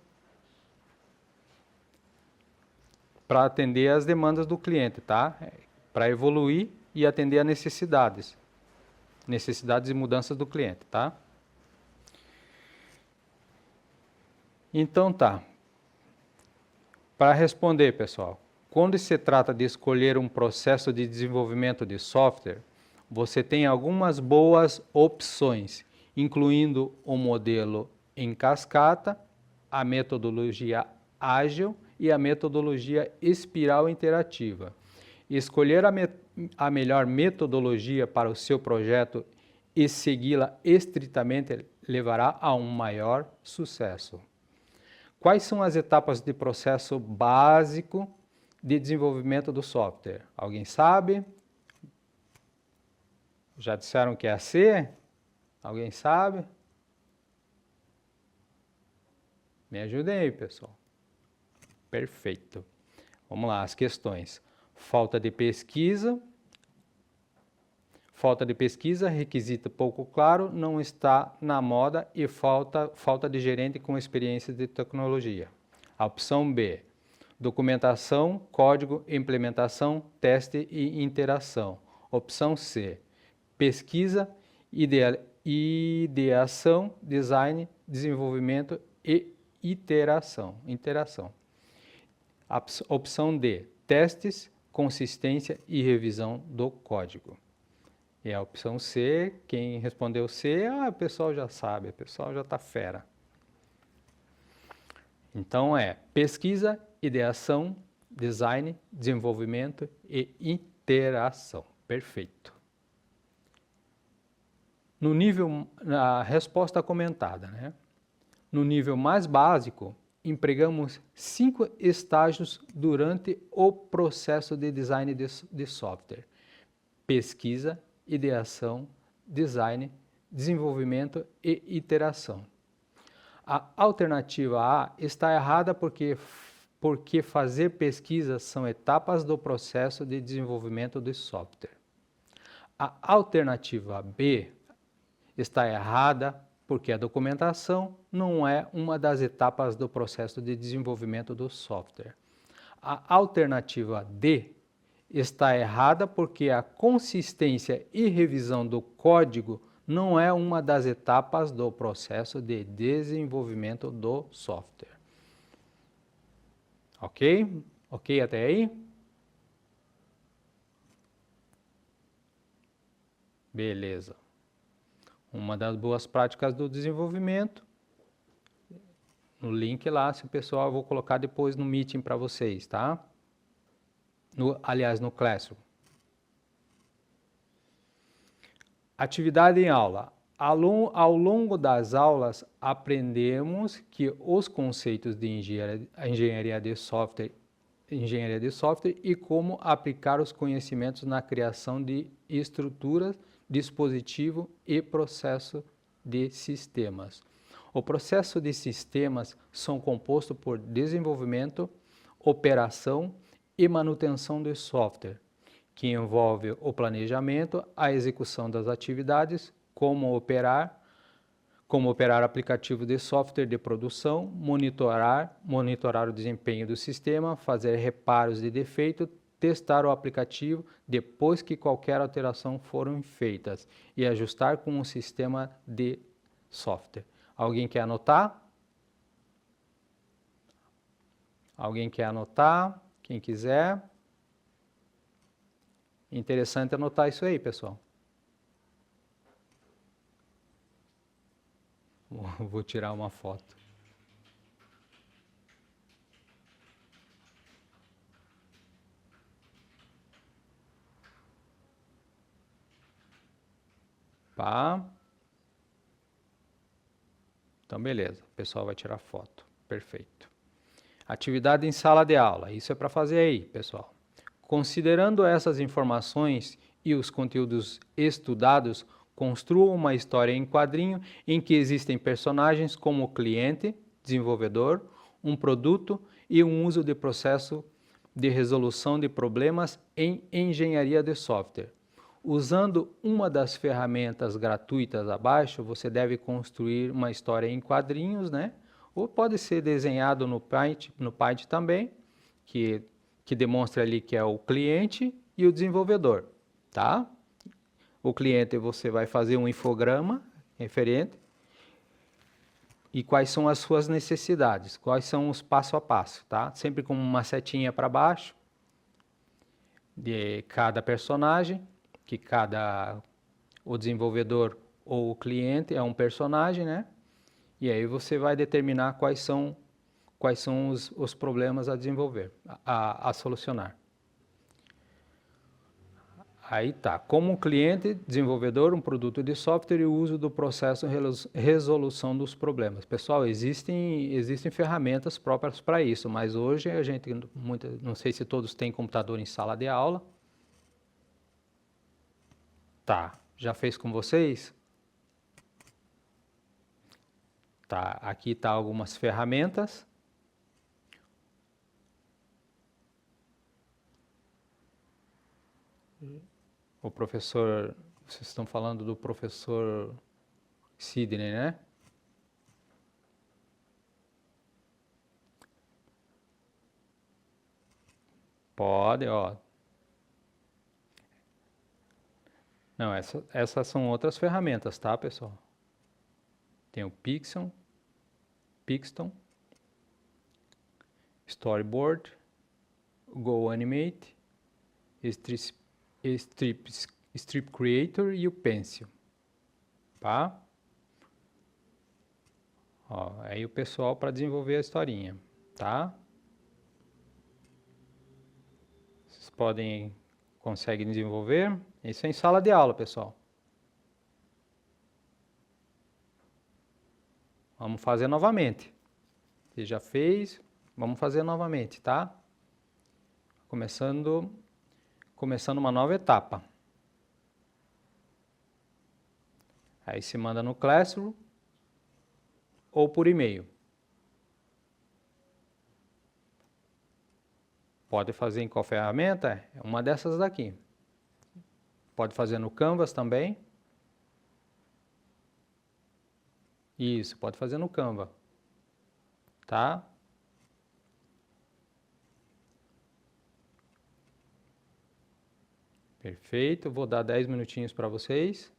para atender as demandas do cliente, tá? Para evoluir e atender a necessidades e mudanças do cliente, tá? Então tá. Para responder, pessoal, quando se trata de escolher um processo de desenvolvimento de software, você tem algumas boas opções, incluindo o modelo em cascata, a metodologia ágil e a metodologia espiral interativa. Escolher a melhor metodologia para o seu projeto e segui-la estritamente levará a um maior sucesso. Quais são as etapas de processo básico de desenvolvimento do software? Alguém sabe? Já disseram que é a C? Alguém sabe? Me ajudem aí, pessoal. Perfeito. Vamos lá, as questões. Falta de pesquisa, requisito pouco claro, não está na moda e falta de gerente com experiência de tecnologia. A opção B, documentação, código, implementação, teste e interação. Opção C, pesquisa, ideação, design, desenvolvimento e interação. Opção D, testes, consistência e revisão do código. E a opção C, quem respondeu C, o pessoal já sabe, o pessoal já está fera. Então é pesquisa, ideação, design, desenvolvimento e interação. Perfeito. No nível, a resposta comentada, né? No nível mais básico, empregamos 5 estágios durante o processo de design de software. Pesquisa, ideação, design, desenvolvimento e iteração. A alternativa A está errada porque fazer pesquisas são etapas do processo de desenvolvimento de software. A alternativa B está errada porque a documentação não é uma das etapas do processo de desenvolvimento do software. A alternativa D está errada porque a consistência e revisão do código não é uma das etapas do processo de desenvolvimento do software. Ok? Ok até aí? Beleza. Uma das boas práticas do desenvolvimento, no link lá, se o pessoal, eu vou colocar depois no meeting para vocês, tá? Aliás, no Classroom. Atividade em aula. Ao longo das aulas, aprendemos que os conceitos de engenharia de software e como aplicar os conhecimentos na criação de estruturas, dispositivo e processo de sistemas. O processo de sistemas são compostos por desenvolvimento, operação e manutenção de software, que envolve o planejamento, a execução das atividades, como operar aplicativo de software de produção, monitorar o desempenho do sistema, fazer reparos de defeito, testar o aplicativo depois que qualquer alteração foram feitas e ajustar com o sistema de software. Alguém quer anotar? Alguém quer anotar? Quem quiser. Interessante anotar isso aí, pessoal. Vou tirar uma foto. Pá. Então, beleza. O pessoal vai tirar foto. Perfeito. Atividade em sala de aula. Isso é para fazer aí, pessoal. Considerando essas informações e os conteúdos estudados, construa uma história em quadrinho em que existem personagens como cliente, desenvolvedor, um produto e um uso de processo de resolução de problemas em engenharia de software. Usando uma das ferramentas gratuitas abaixo, você deve construir uma história em quadrinhos, né? Ou pode ser desenhado no Paint também, que demonstra ali que é o cliente e o desenvolvedor, tá? O cliente você vai fazer um infograma referente e quais são as suas necessidades, quais são os passo a passo, tá? Sempre com uma setinha para baixo de cada personagem, que o desenvolvedor ou o cliente é um personagem, né? E aí você vai determinar quais são os problemas a desenvolver, a solucionar. Aí tá, como cliente, desenvolvedor, um produto de software e o uso do processo de resolução dos problemas. Pessoal, existem ferramentas próprias para isso, mas hoje a gente, não sei se todos têm computador em sala de aula. Tá, já fez com vocês? Tá, aqui tá algumas ferramentas. O professor, vocês estão falando do professor Sidney, né? Pode, ó. Não, essas são outras ferramentas, tá, pessoal? Tem o Pixton, Storyboard, GoAnimate, Strip Creator e o Pencil, tá? Ó, aí o pessoal para desenvolver a historinha, tá? Vocês conseguem desenvolver? Isso é em sala de aula, pessoal. Vamos fazer novamente. Você já fez, vamos fazer novamente, tá? Começando uma nova etapa. Aí se manda no Classroom ou por e-mail. Pode fazer em qual ferramenta? É uma dessas daqui. Pode fazer no Canvas também. Isso, pode fazer no Canva. Tá? Perfeito, vou dar 10 minutinhos para vocês.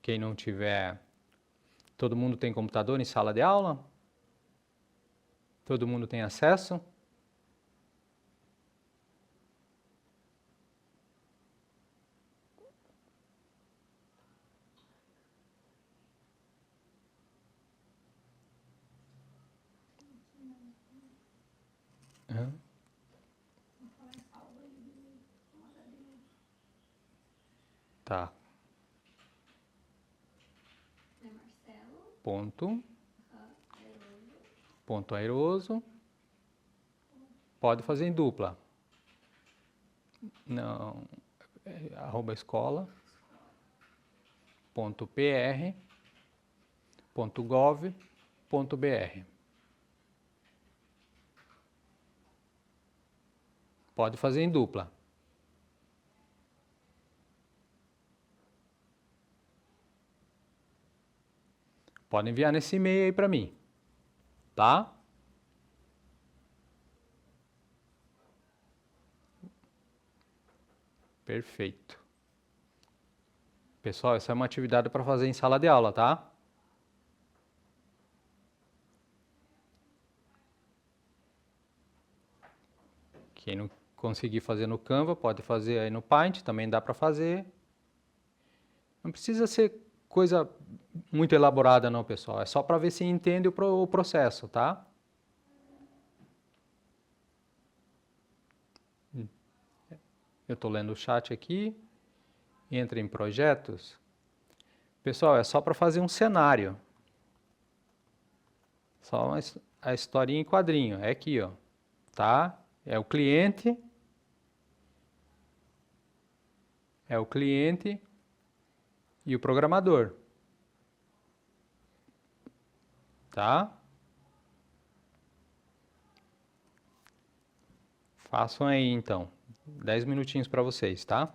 Quem não tiver, todo mundo tem computador em sala de aula? Todo mundo tem acesso? Uhum. Tá. É Marcelo, Ponto. Airoso, Ponto airoso. Pode fazer em dupla. Não. Arroba escola. Ponto pr. Ponto gov. Ponto br. Pode fazer em dupla. Pode enviar nesse e-mail aí para mim. Tá? Perfeito. Pessoal, essa é uma atividade para fazer em sala de aula, tá? Quem não conseguir fazer no Canva, pode fazer aí no Paint, também dá para fazer. Não precisa ser coisa muito elaborada não, pessoal. É só para ver se entende o processo, tá? Eu estou lendo o chat aqui. Entra em projetos. Pessoal, é só para fazer um cenário. Só a historinha em quadrinho. É aqui, ó. Tá? É o cliente. É o cliente e o programador. Tá? Façam aí então. 10 minutinhos para vocês, tá?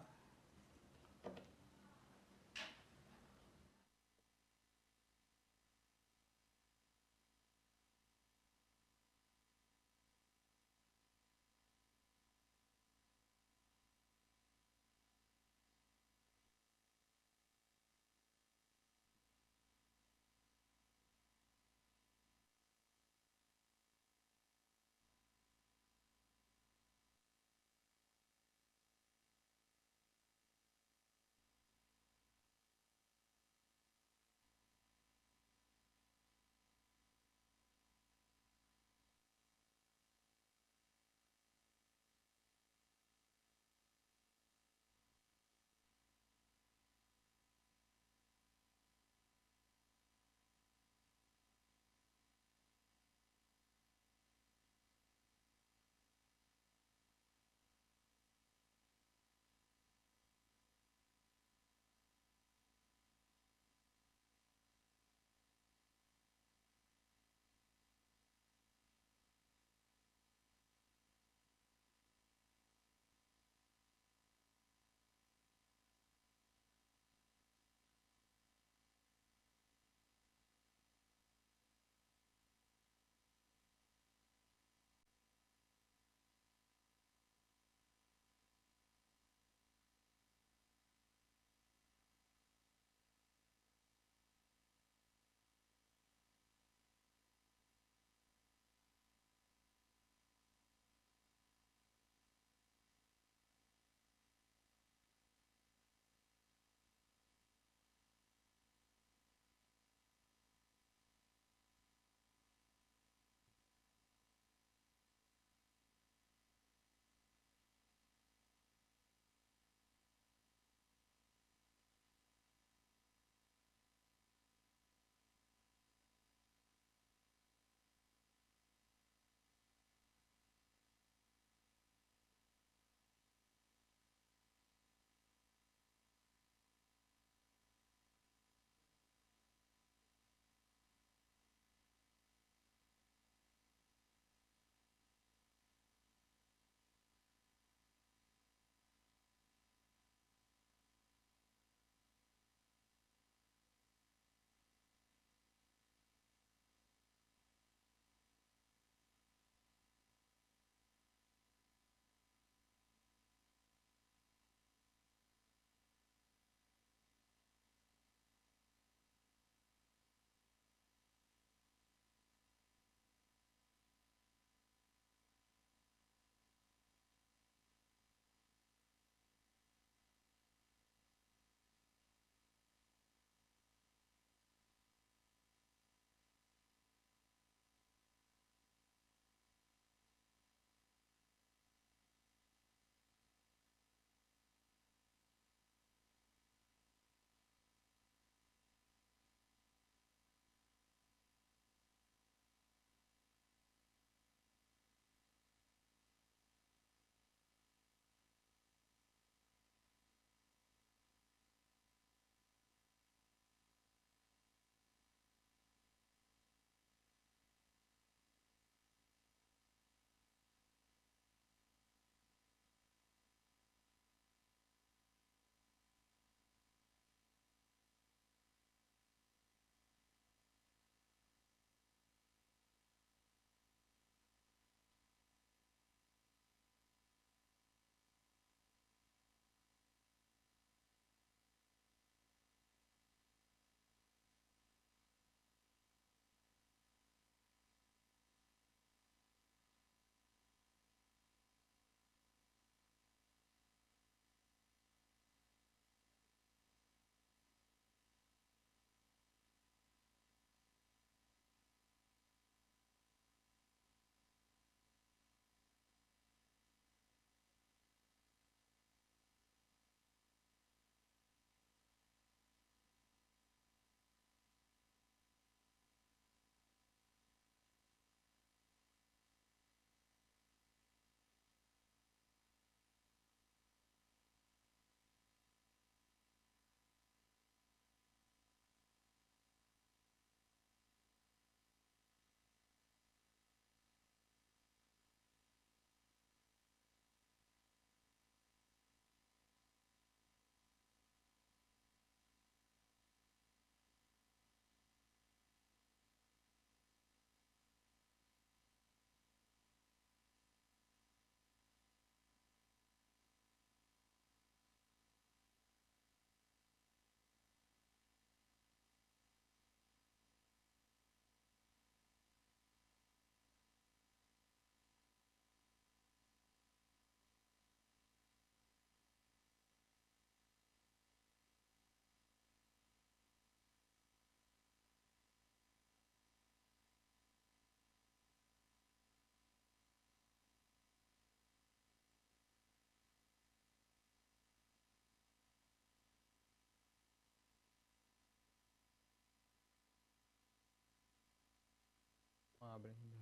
abre ainda.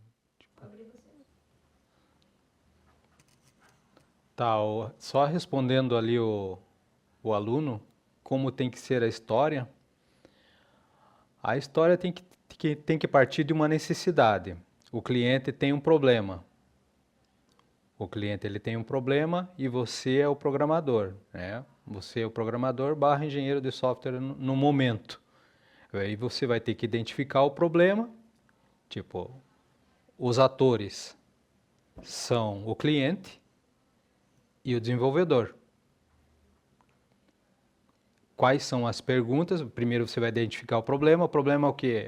Vou abrir você. Tá, só respondendo ali o aluno, como tem que ser a história. A história tem que partir de uma necessidade. O cliente tem um problema. O cliente ele tem um problema e você é o programador, né? Você é o programador barra engenheiro de software no momento. Aí você vai ter que identificar o problema, tipo, os atores são o cliente e o desenvolvedor. Quais são as perguntas? Primeiro você vai identificar o problema. O problema é o quê?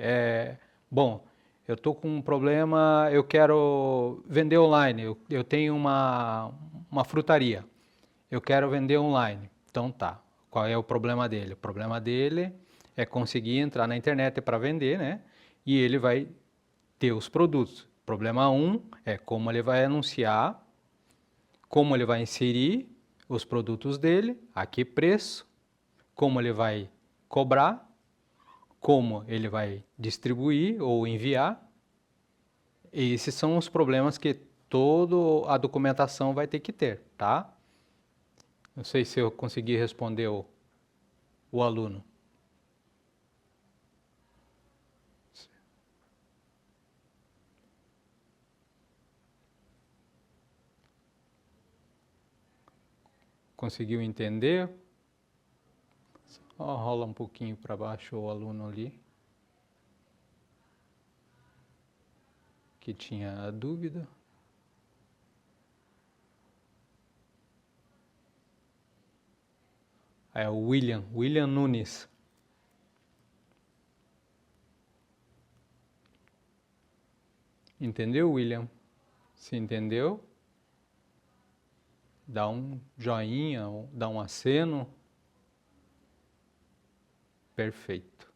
Bom, eu estou com um problema, eu quero vender online. Eu tenho uma frutaria. Eu quero vender online. Então tá. Qual é o problema dele? O problema dele é conseguir entrar na internet para vender, né? E ele vai ter os produtos. Problema 1 é como ele vai anunciar, como ele vai inserir os produtos dele, a que preço, como ele vai cobrar, como ele vai distribuir ou enviar. E esses são os problemas que toda a documentação vai ter que ter, tá? Não sei se eu consegui responder o aluno. Conseguiu entender? Só rola um pouquinho para baixo o aluno ali, que tinha a dúvida. É o William Nunes. Entendeu, William? Se entendeu, dá um joinha, dá um aceno. Perfeito.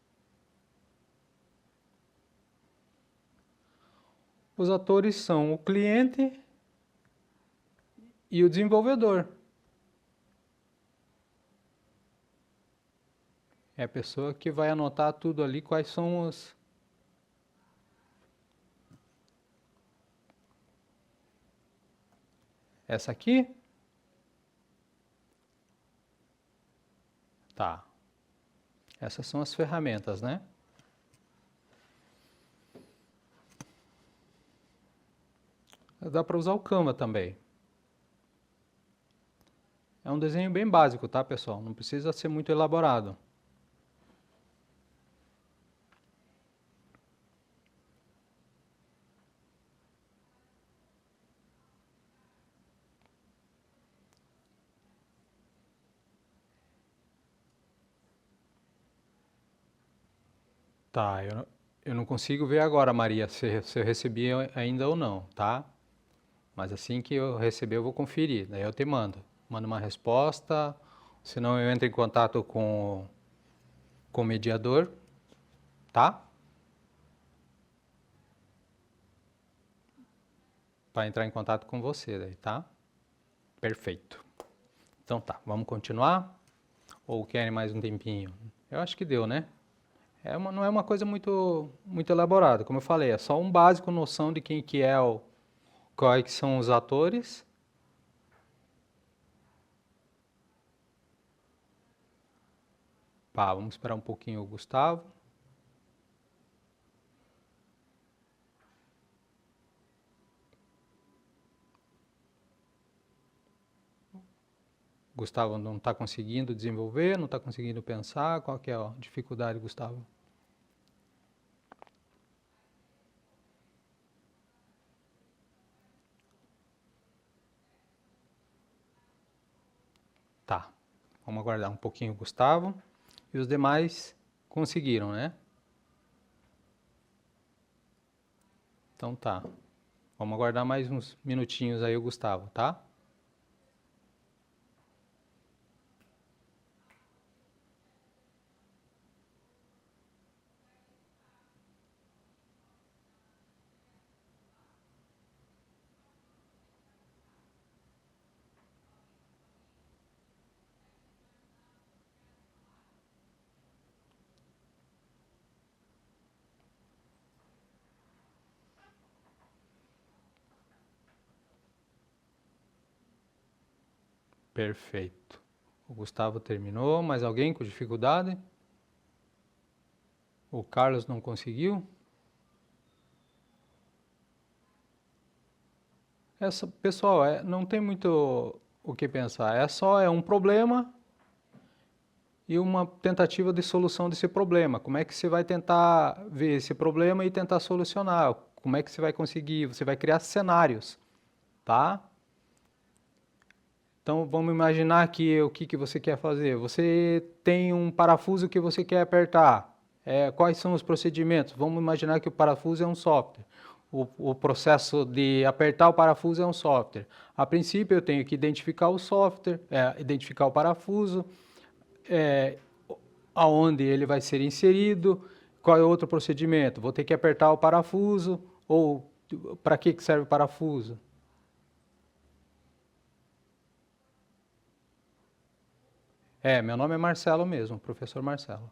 Os atores são o cliente e o desenvolvedor. É a pessoa que vai anotar tudo ali, quais são os... Essa aqui? Tá. Essas são as ferramentas, né? Dá para usar o Canva também. É um desenho bem básico, tá, pessoal? Não precisa ser muito elaborado. Tá, eu não consigo ver agora, Maria, se eu recebi ainda ou não, tá? Mas assim que eu receber, eu vou conferir. Daí eu te mando. Mando uma resposta, senão eu entro em contato com o mediador, tá? Para entrar em contato com você daí, tá? Perfeito. Então tá, vamos continuar? Ou querem mais um tempinho? Eu acho que deu, né? Não é uma coisa muito elaborada, como eu falei, é só um básico noção de quem que é quais que são os atores. Pá, vamos esperar um pouquinho o Gustavo. Gustavo não está conseguindo desenvolver, não está conseguindo pensar. Qual que é a dificuldade, Gustavo? Tá, vamos aguardar um pouquinho o Gustavo. E os demais conseguiram, né? Então tá. Vamos aguardar mais uns minutinhos aí o Gustavo, tá? Perfeito. O Gustavo terminou, mas alguém com dificuldade? O Carlos não conseguiu? Pessoal, não tem muito o que pensar. É um problema e uma tentativa de solução desse problema. Como é que você vai tentar ver esse problema e tentar solucionar? Como é que você vai conseguir? Você vai criar cenários, tá? Então vamos imaginar que o que você quer fazer. Você tem um parafuso que você quer apertar. Quais são os procedimentos? Vamos imaginar que o parafuso é um software. O processo de apertar o parafuso é um software. A princípio eu tenho que identificar o software, identificar o parafuso, aonde ele vai ser inserido, qual é o outro procedimento? Vou ter que apertar o parafuso ou para que serve o parafuso? Meu nome é Marcelo mesmo, professor Marcelo.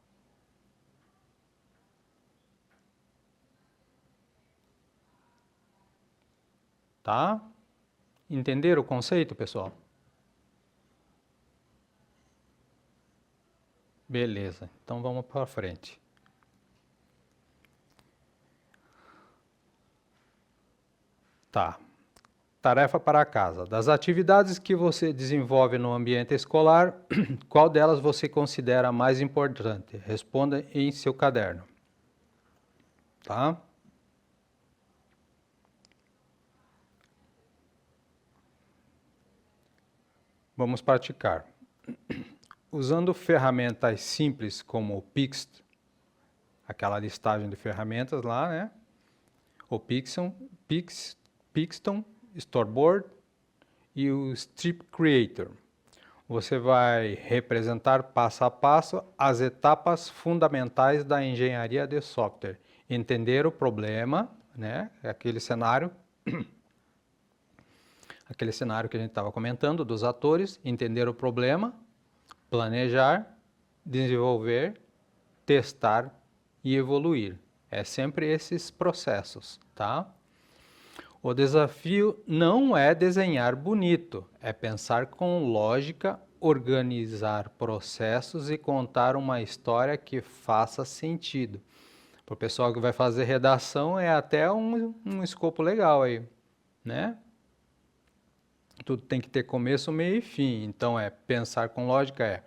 Tá? Entenderam o conceito, pessoal? Beleza, então vamos para frente. Tá. Tarefa para casa. Das atividades que você desenvolve no ambiente escolar, qual delas você considera mais importante? Responda em seu caderno. Tá? Vamos praticar. Usando ferramentas simples como o Pixt, aquela listagem de ferramentas lá, né? O Pixton, Storyboard e o Strip Creator. Você vai representar passo a passo as etapas fundamentais da engenharia de software. Entender o problema, né? Aquele cenário que a gente estava comentando dos atores, entender o problema, planejar, desenvolver, testar e evoluir. É sempre esses processos, tá? O desafio não é desenhar bonito, é pensar com lógica, organizar processos e contar uma história que faça sentido. Para o pessoal que vai fazer redação é até um escopo legal aí, né? Tudo tem que ter começo, meio e fim. Então pensar com lógica,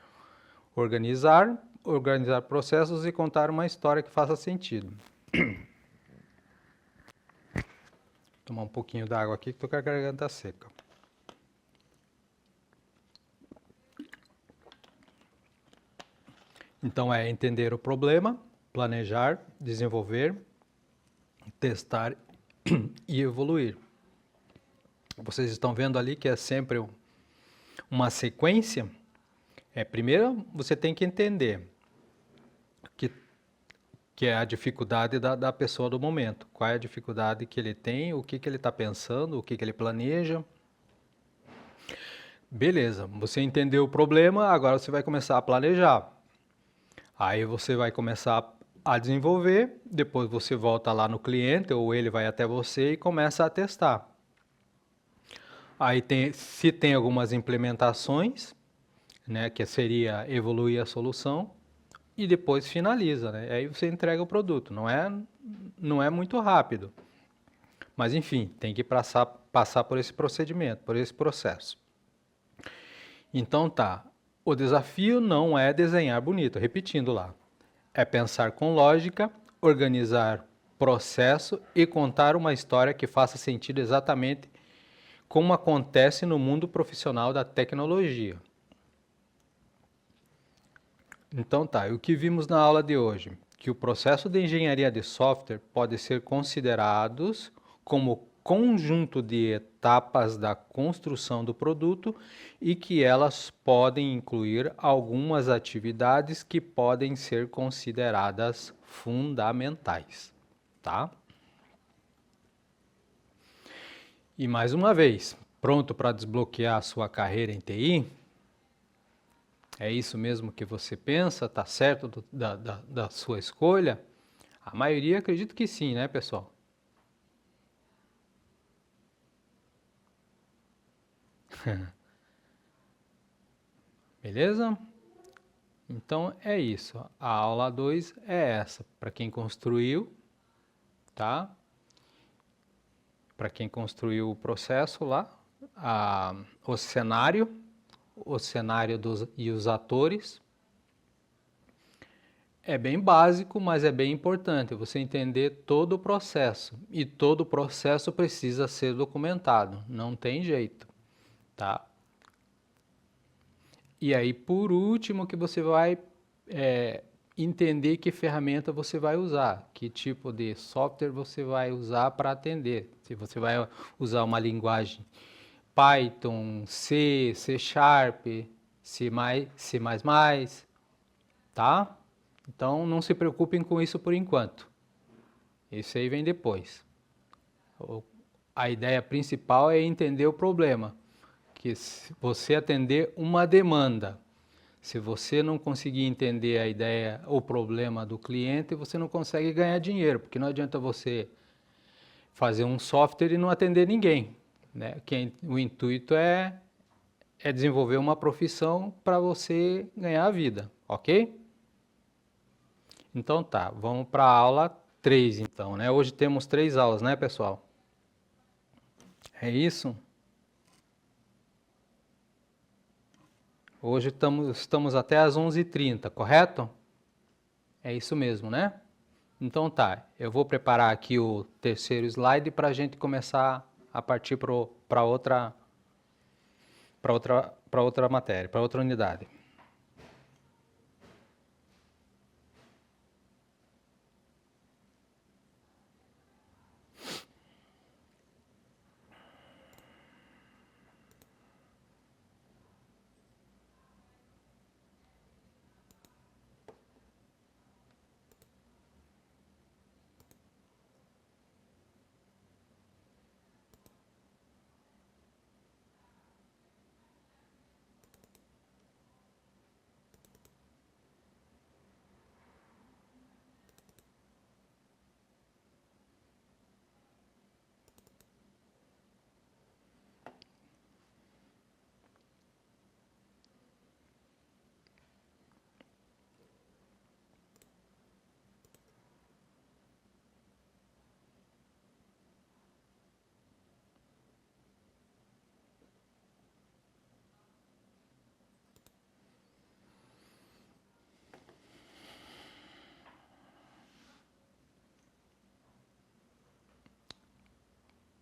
organizar processos e contar uma história que faça sentido. Tomar um pouquinho d'água aqui que estou com a garganta seca. Então entender o problema, planejar, desenvolver, testar e evoluir. Vocês estão vendo ali que é sempre uma sequência. Primeiro você tem que entender que é a dificuldade da pessoa do momento. Qual é a dificuldade que ele tem, o que ele está pensando, o que ele planeja. Beleza, você entendeu o problema, agora você vai começar a planejar. Aí você vai começar a desenvolver, depois você volta lá no cliente ou ele vai até você e começa a testar. Aí se tem algumas implementações, né, que seria evoluir a solução, e depois finaliza, né? Aí você entrega o produto. Não é muito rápido. Mas enfim, tem que passar por esse procedimento, por esse processo. Então tá, o desafio não é desenhar bonito, repetindo lá. É pensar com lógica, organizar processo e contar uma história que faça sentido exatamente como acontece no mundo profissional da tecnologia. Então tá, o que vimos na aula de hoje? Que o processo de engenharia de software pode ser considerados como conjunto de etapas da construção do produto e que elas podem incluir algumas atividades que podem ser consideradas fundamentais, tá? E mais uma vez, pronto para desbloquear a sua carreira em TI? É isso mesmo que você pensa? Tá certo da sua escolha? A maioria acredito que sim, né, pessoal? Beleza? Então é isso. A aula 2 é essa, para quem construiu, tá? Para quem construiu o processo lá, o cenário e os atores. É bem básico, mas é bem importante você entender todo o processo. E todo o processo precisa ser documentado, não tem jeito, tá? E aí, por último, que você vai entender que ferramenta você vai usar, que tipo de software você vai usar para atender. Se você vai usar uma linguagem Python, C, C Sharp, C++, tá? Então, não se preocupem com isso por enquanto. Isso aí vem depois. A ideia principal é entender o problema, que você atender uma demanda. Se você não conseguir entender a ideia, o problema do cliente, você não consegue ganhar dinheiro, porque não adianta você fazer um software e não atender ninguém, né? O intuito é desenvolver uma profissão para você ganhar a vida, ok? Então tá, vamos para a aula 3 então, né? Hoje temos 3 aulas, né, pessoal? É isso? Hoje estamos até às 11h30, correto? É isso mesmo, né? Então tá, eu vou preparar aqui o terceiro slide para a gente começar a partir para outra matéria, para outra unidade.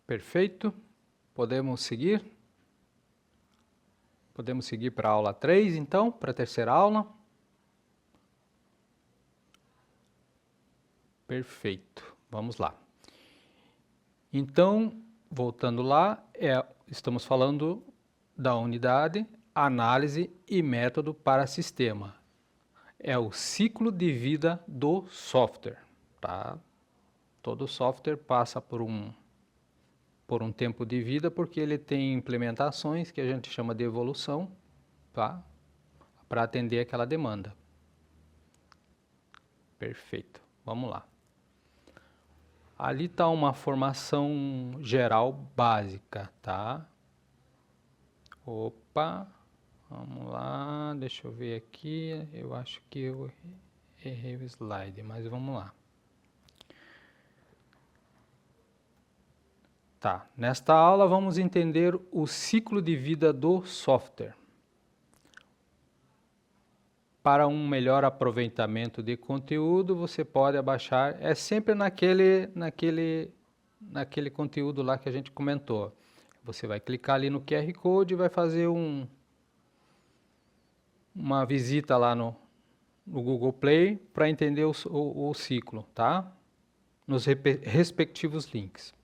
Perfeito? Podemos seguir? Podemos seguir para a aula 3, então, para a terceira aula? Perfeito, vamos lá. Então, voltando lá, estamos falando da unidade, análise e método para sistema. É o ciclo de vida do software, tá? Todo software passa por um tempo de vida porque ele tem implementações que a gente chama de evolução, tá? Para atender aquela demanda. Perfeito, vamos lá. Ali está uma formação geral básica, tá? Opa, vamos lá, deixa eu ver aqui, eu acho que eu errei o slide, mas vamos lá. Tá, nesta aula vamos entender o ciclo de vida do software. Para um melhor aproveitamento de conteúdo, você pode abaixar, é sempre naquele conteúdo lá que a gente comentou. Você vai clicar ali no QR Code e vai fazer uma visita lá no Google Play para entender o ciclo, tá? Nos respectivos links.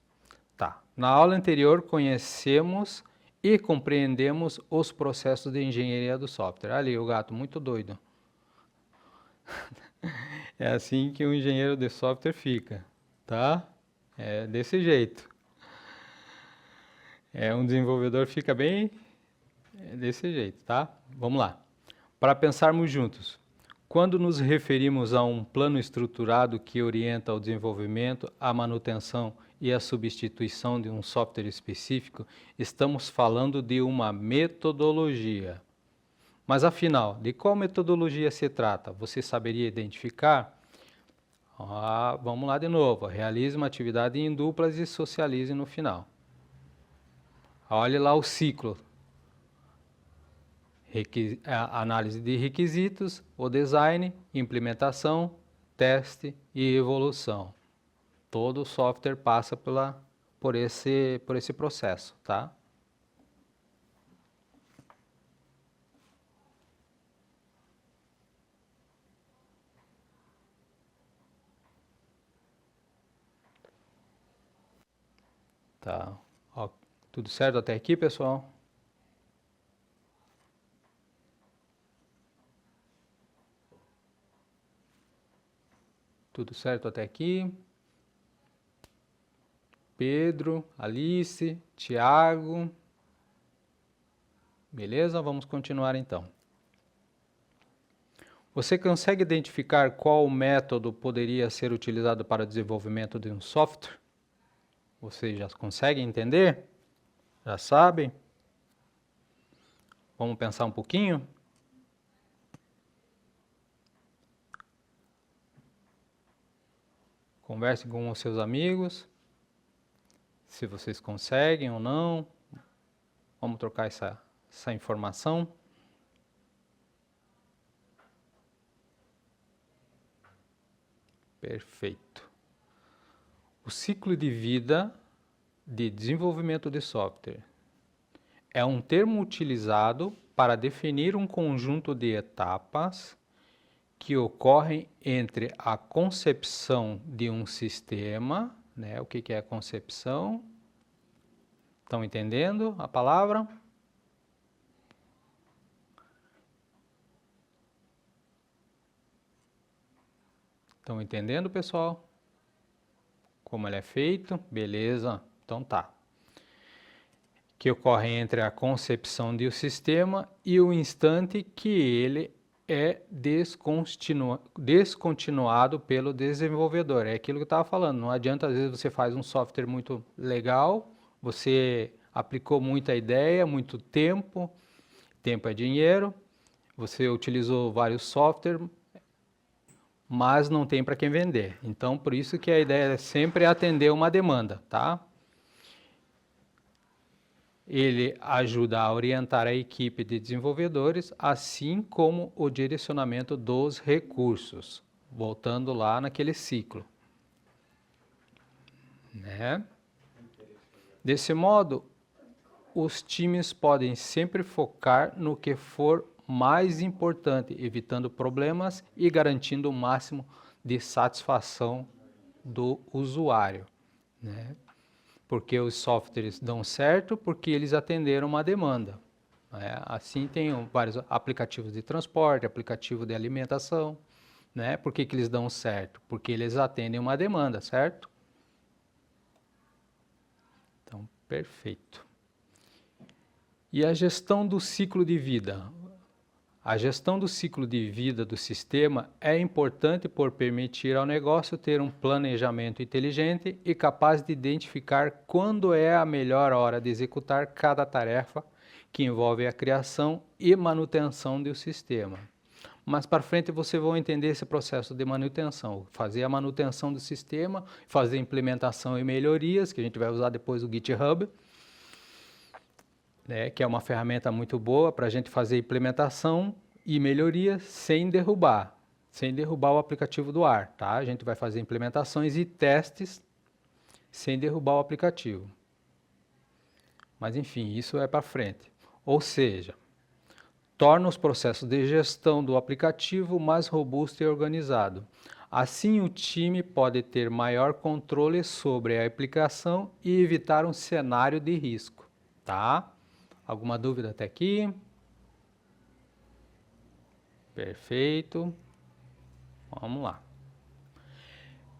Tá. Na aula anterior conhecemos e compreendemos os processos de engenharia do software. Ali o gato muito doido. É assim que um engenheiro de software fica, tá? É desse jeito. Um desenvolvedor fica bem desse jeito, tá? Vamos lá. Para pensarmos juntos. Quando nos referimos a um plano estruturado que orienta o desenvolvimento, a manutenção e a substituição de um software específico, estamos falando de uma metodologia. Mas afinal, de qual metodologia se trata? Você saberia identificar? Vamos lá de novo. Realize uma atividade em duplas e socialize no final. Olhe lá o ciclo. Análise de requisitos, o design, implementação, teste e evolução. Todo software passa por esse processo, tá? Tá. Ó, tudo certo até aqui, pessoal? Tudo certo até aqui? Pedro, Alice, Tiago. Beleza? Vamos continuar então. Você consegue identificar qual método poderia ser utilizado para o desenvolvimento de um software? Vocês já conseguem entender? Já sabem? Vamos pensar um pouquinho? Converse com os seus amigos, se vocês conseguem ou não. Vamos trocar essa informação. Perfeito. O ciclo de vida de desenvolvimento de software é um termo utilizado para definir um conjunto de etapas que ocorrem entre a concepção de um sistema, né? O que é a concepção? Estão entendendo a palavra? Estão entendendo, pessoal? Como ele é feito? Beleza, então tá. Que ocorre entre a concepção de um sistema e o instante que ele é descontinuado pelo desenvolvedor. É aquilo que eu estava falando, não adianta às vezes você faz um software muito legal, você aplicou muita ideia, muito tempo é dinheiro, você utilizou vários softwares, mas não tem para quem vender. Então, por isso que a ideia é sempre atender uma demanda, tá? Ele ajuda a orientar a equipe de desenvolvedores, assim como o direcionamento dos recursos, voltando lá naquele ciclo, né? Desse modo, os times podem sempre focar no que for mais importante, evitando problemas e garantindo o máximo de satisfação do usuário, né? Porque os softwares dão certo porque eles atenderam uma demanda, né? Assim tem vários aplicativos de transporte, aplicativo de alimentação, né? Por que eles dão certo? Porque eles atendem uma demanda, certo? Então, perfeito. E a gestão do ciclo de vida? A gestão do ciclo de vida do sistema é importante por permitir ao negócio ter um planejamento inteligente e capaz de identificar quando é a melhor hora de executar cada tarefa que envolve a criação e manutenção do sistema. Mais para frente você vai entender esse processo de manutenção, fazer a manutenção do sistema, fazer implementação e melhorias, que a gente vai usar depois o GitHub, né, que é uma ferramenta muito boa para a gente fazer implementação e melhorias sem derrubar o aplicativo do ar, tá? A gente vai fazer implementações e testes sem derrubar o aplicativo. Mas enfim, isso é para frente. Ou seja, torna os processos de gestão do aplicativo mais robusto e organizado. Assim, o time pode ter maior controle sobre a aplicação e evitar um cenário de risco, tá? Alguma dúvida até aqui? Perfeito. Vamos lá.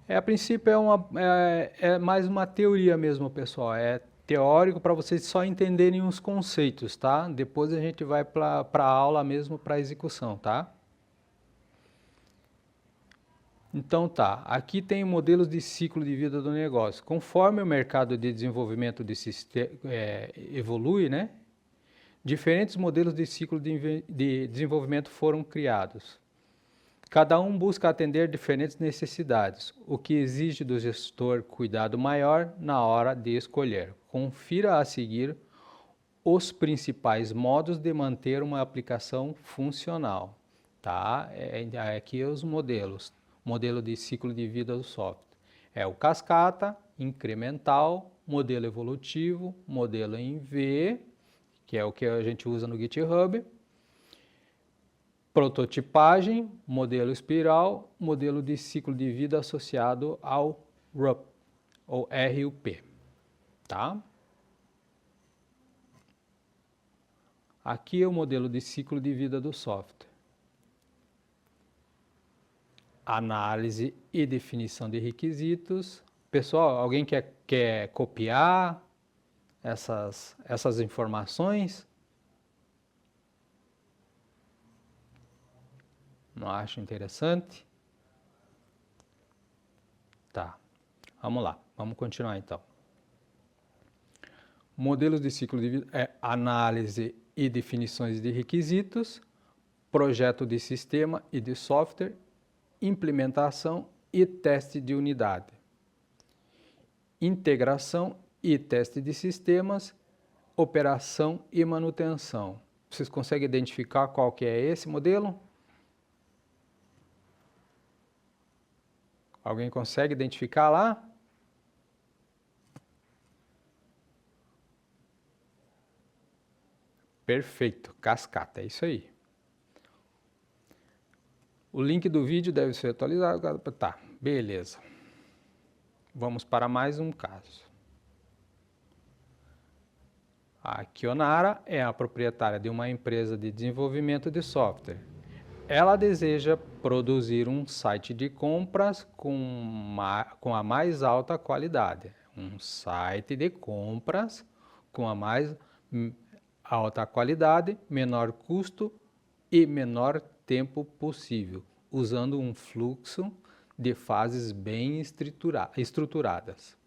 A princípio é mais uma teoria mesmo, pessoal. É teórico para vocês só entenderem os conceitos, tá? Depois a gente vai para a aula mesmo, para a execução, tá? Então tá, aqui tem modelos de ciclo de vida do negócio. Conforme o mercado de desenvolvimento de sistema evolui, né? Diferentes modelos de ciclo de desenvolvimento foram criados. Cada um busca atender diferentes necessidades, o que exige do gestor cuidado maior na hora de escolher. Confira a seguir os principais modos de manter uma aplicação funcional. Tá? Aqui os modelos. Modelo de ciclo de vida do software. É o cascata, incremental, modelo evolutivo, modelo em V, que é o que a gente usa no GitHub, prototipagem, modelo espiral, modelo de ciclo de vida associado ao RUP, ou RUP, tá? Aqui é o modelo de ciclo de vida do software. Análise e definição de requisitos. Pessoal, alguém quer copiar essas informações? Não acho interessante? Tá, vamos lá, vamos continuar então. Modelos de ciclo de vida é análise e definições de requisitos, projeto de sistema e de software, implementação e teste de unidade, integração e teste de sistemas, operação e manutenção. Vocês conseguem identificar qual que é esse modelo? Alguém consegue identificar lá? Perfeito, cascata, é isso aí. O link do vídeo deve ser atualizado. Tá, beleza. Vamos para mais um caso. A Kionara é a proprietária de uma empresa de desenvolvimento de software. Ela deseja produzir um site de compras com a mais alta qualidade. Um site de compras com a mais alta qualidade, menor custo e menor tempo possível, usando um fluxo de fases bem estruturadas.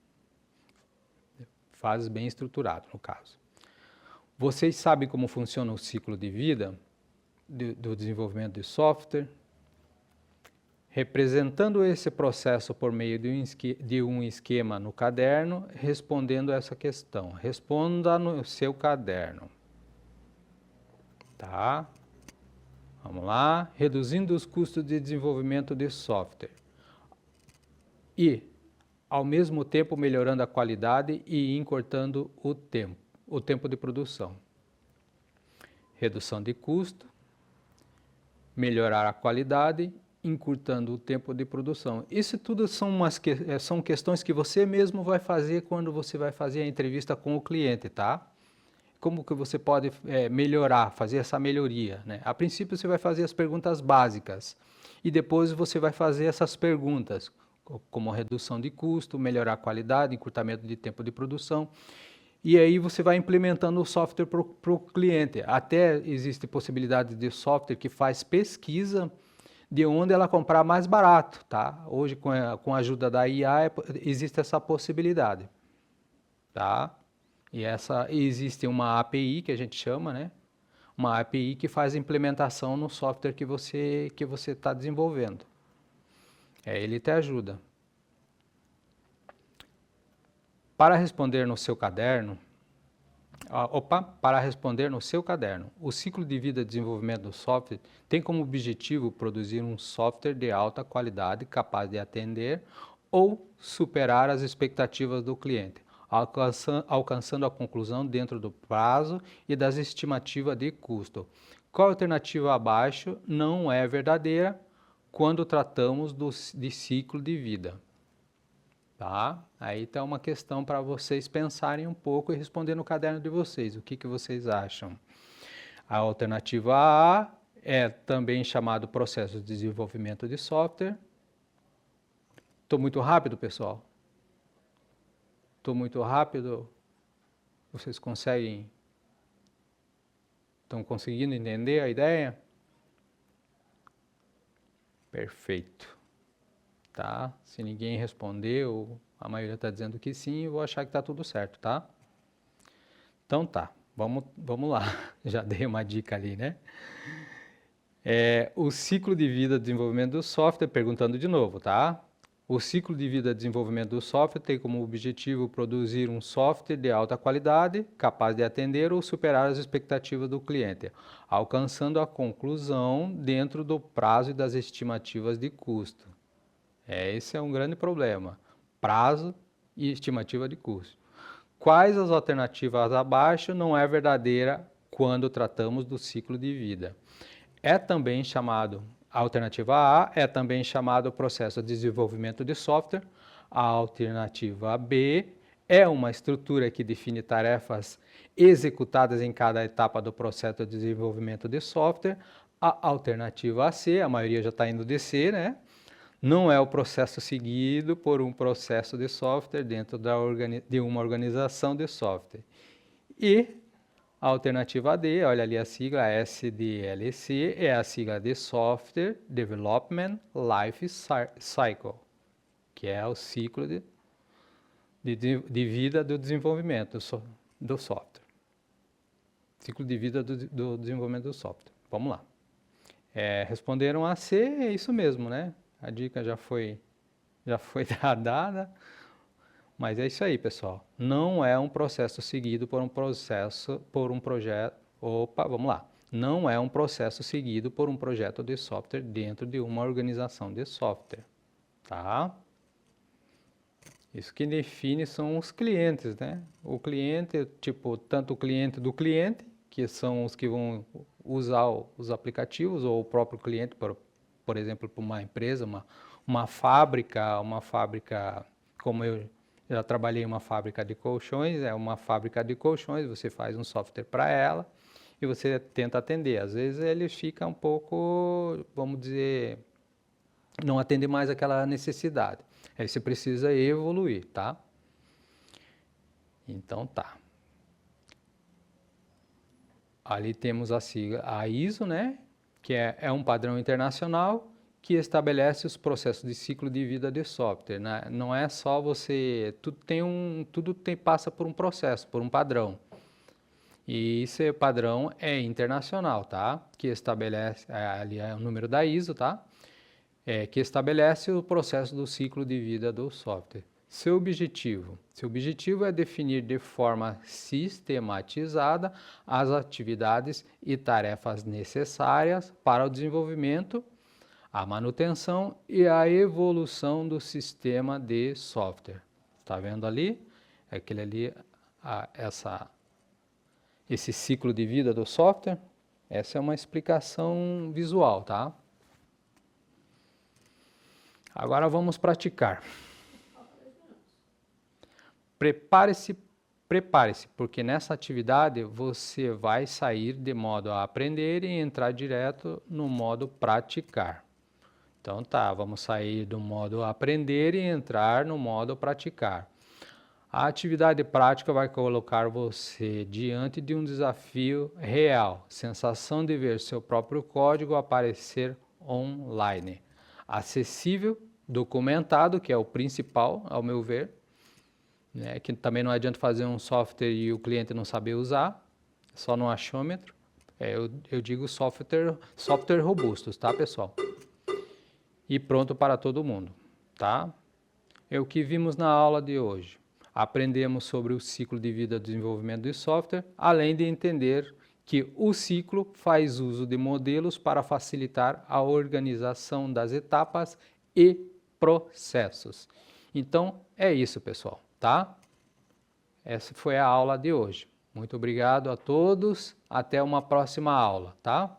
Fases bem estruturadas, no caso. Vocês sabem como funciona o ciclo de vida do desenvolvimento de software? Representando esse processo por meio de um esquema no caderno, respondendo essa questão. Responda no seu caderno. Tá? Vamos lá. Reduzindo os custos de desenvolvimento de software. E, ao mesmo tempo, melhorando a qualidade e encurtando o tempo de produção. Redução de custo, melhorar a qualidade, encurtando o tempo de produção. Isso tudo são questões que você mesmo vai fazer quando você vai fazer a entrevista com o cliente, tá? Como que você pode melhorar, fazer essa melhoria, né? A princípio você vai fazer as perguntas básicas e depois você vai fazer essas perguntas, como redução de custo, melhorar a qualidade, encurtamento de tempo de produção. E aí você vai implementando o software para o cliente. Até existe possibilidade de software que faz pesquisa de onde ela comprar mais barato, tá? Hoje, com a ajuda da IA, existe essa possibilidade, tá? E existe uma API que a gente chama, né? Uma API que faz a implementação no software que você está desenvolvendo. Ele te ajuda. Para responder no seu caderno, o ciclo de vida de desenvolvimento do software tem como objetivo produzir um software de alta qualidade capaz de atender ou superar as expectativas do cliente, alcançando a conclusão dentro do prazo e das estimativas de custo. Qual alternativa abaixo não é verdadeira quando tratamos de ciclo de vida? Tá? Aí está uma questão para vocês pensarem um pouco e responder no caderno de vocês. O que vocês acham? A alternativa A é também chamado processo de desenvolvimento de software. Estou muito rápido, pessoal? Estou muito rápido? Vocês estão conseguindo entender a ideia? Perfeito. Tá? Se ninguém respondeu, a maioria está dizendo que sim, eu vou achar que está tudo certo, tá? Então tá. Vamos lá, já dei uma dica ali, né? O ciclo de vida de desenvolvimento do software, perguntando de novo, tá? O ciclo de vida de desenvolvimento do software tem como objetivo produzir um software de alta qualidade, capaz de atender ou superar as expectativas do cliente, alcançando a conclusão dentro do prazo e das estimativas de custo. Esse é um grande problema, prazo e estimativa de custo. Quais as alternativas abaixo não é verdadeira quando tratamos do ciclo de vida? É também chamado, a alternativa A é também chamado processo de desenvolvimento de software. A alternativa B é uma estrutura que define tarefas executadas em cada etapa do processo de desenvolvimento de software. A alternativa C, a maioria já está indo de C, né? Não é o processo seguido por um processo de software dentro de uma organização de software. E a alternativa D, olha ali a sigla SDLC, é a sigla de Software Development Life Cycle, que é o ciclo de vida do desenvolvimento do software. Ciclo de vida do desenvolvimento do software. Vamos lá. Responderam a C, é isso mesmo, né? A dica já foi dada, mas é isso aí, pessoal. Não é um processo seguido por um projeto. Opa, vamos lá. Não é um processo seguido por um projeto de software dentro de uma organização de software, tá? Isso que define são os clientes, né? O cliente, tipo, tanto o cliente do cliente, que são os que vão usar os aplicativos, ou o próprio cliente, por exemplo, para uma empresa, uma fábrica, como eu já trabalhei em uma fábrica de colchões, é uma fábrica de colchões, você faz um software para ela e você tenta atender. Às vezes ele fica um pouco, vamos dizer, não atende mais aquela necessidade. Aí você precisa evoluir, tá? Então tá. Ali temos a sigla, a ISO, né? Que é um padrão internacional que estabelece os processos de ciclo de vida de software, né? Não é só você, tudo passa por um processo, por um padrão. E esse padrão é internacional, tá? Que estabelece, ali é o número da ISO, tá? Que estabelece o processo do ciclo de vida do software. Seu objetivo é definir de forma sistematizada as atividades e tarefas necessárias para o desenvolvimento, a manutenção e a evolução do sistema de software. Está vendo ali? Aquele ali, esse ciclo de vida do software. Essa é uma explicação visual, tá? Agora vamos praticar. Prepare-se, porque nessa atividade você vai sair de modo a aprender e entrar direto no modo praticar. Então tá, vamos sair do modo aprender e entrar no modo praticar. A atividade prática vai colocar você diante de um desafio real, sensação de ver seu próprio código aparecer online. Acessível, documentado, que é o principal, ao meu ver, né? Que também não adianta fazer um software e o cliente não saber usar, só no achômetro. Eu digo software robustos, tá, pessoal? E pronto para todo mundo, tá? É o que vimos na aula de hoje. Aprendemos sobre o ciclo de vida do desenvolvimento de software, além de entender que o ciclo faz uso de modelos para facilitar a organização das etapas e processos. Então, é isso, pessoal, tá? Essa foi a aula de hoje. Muito obrigado a todos. Até uma próxima aula, tá?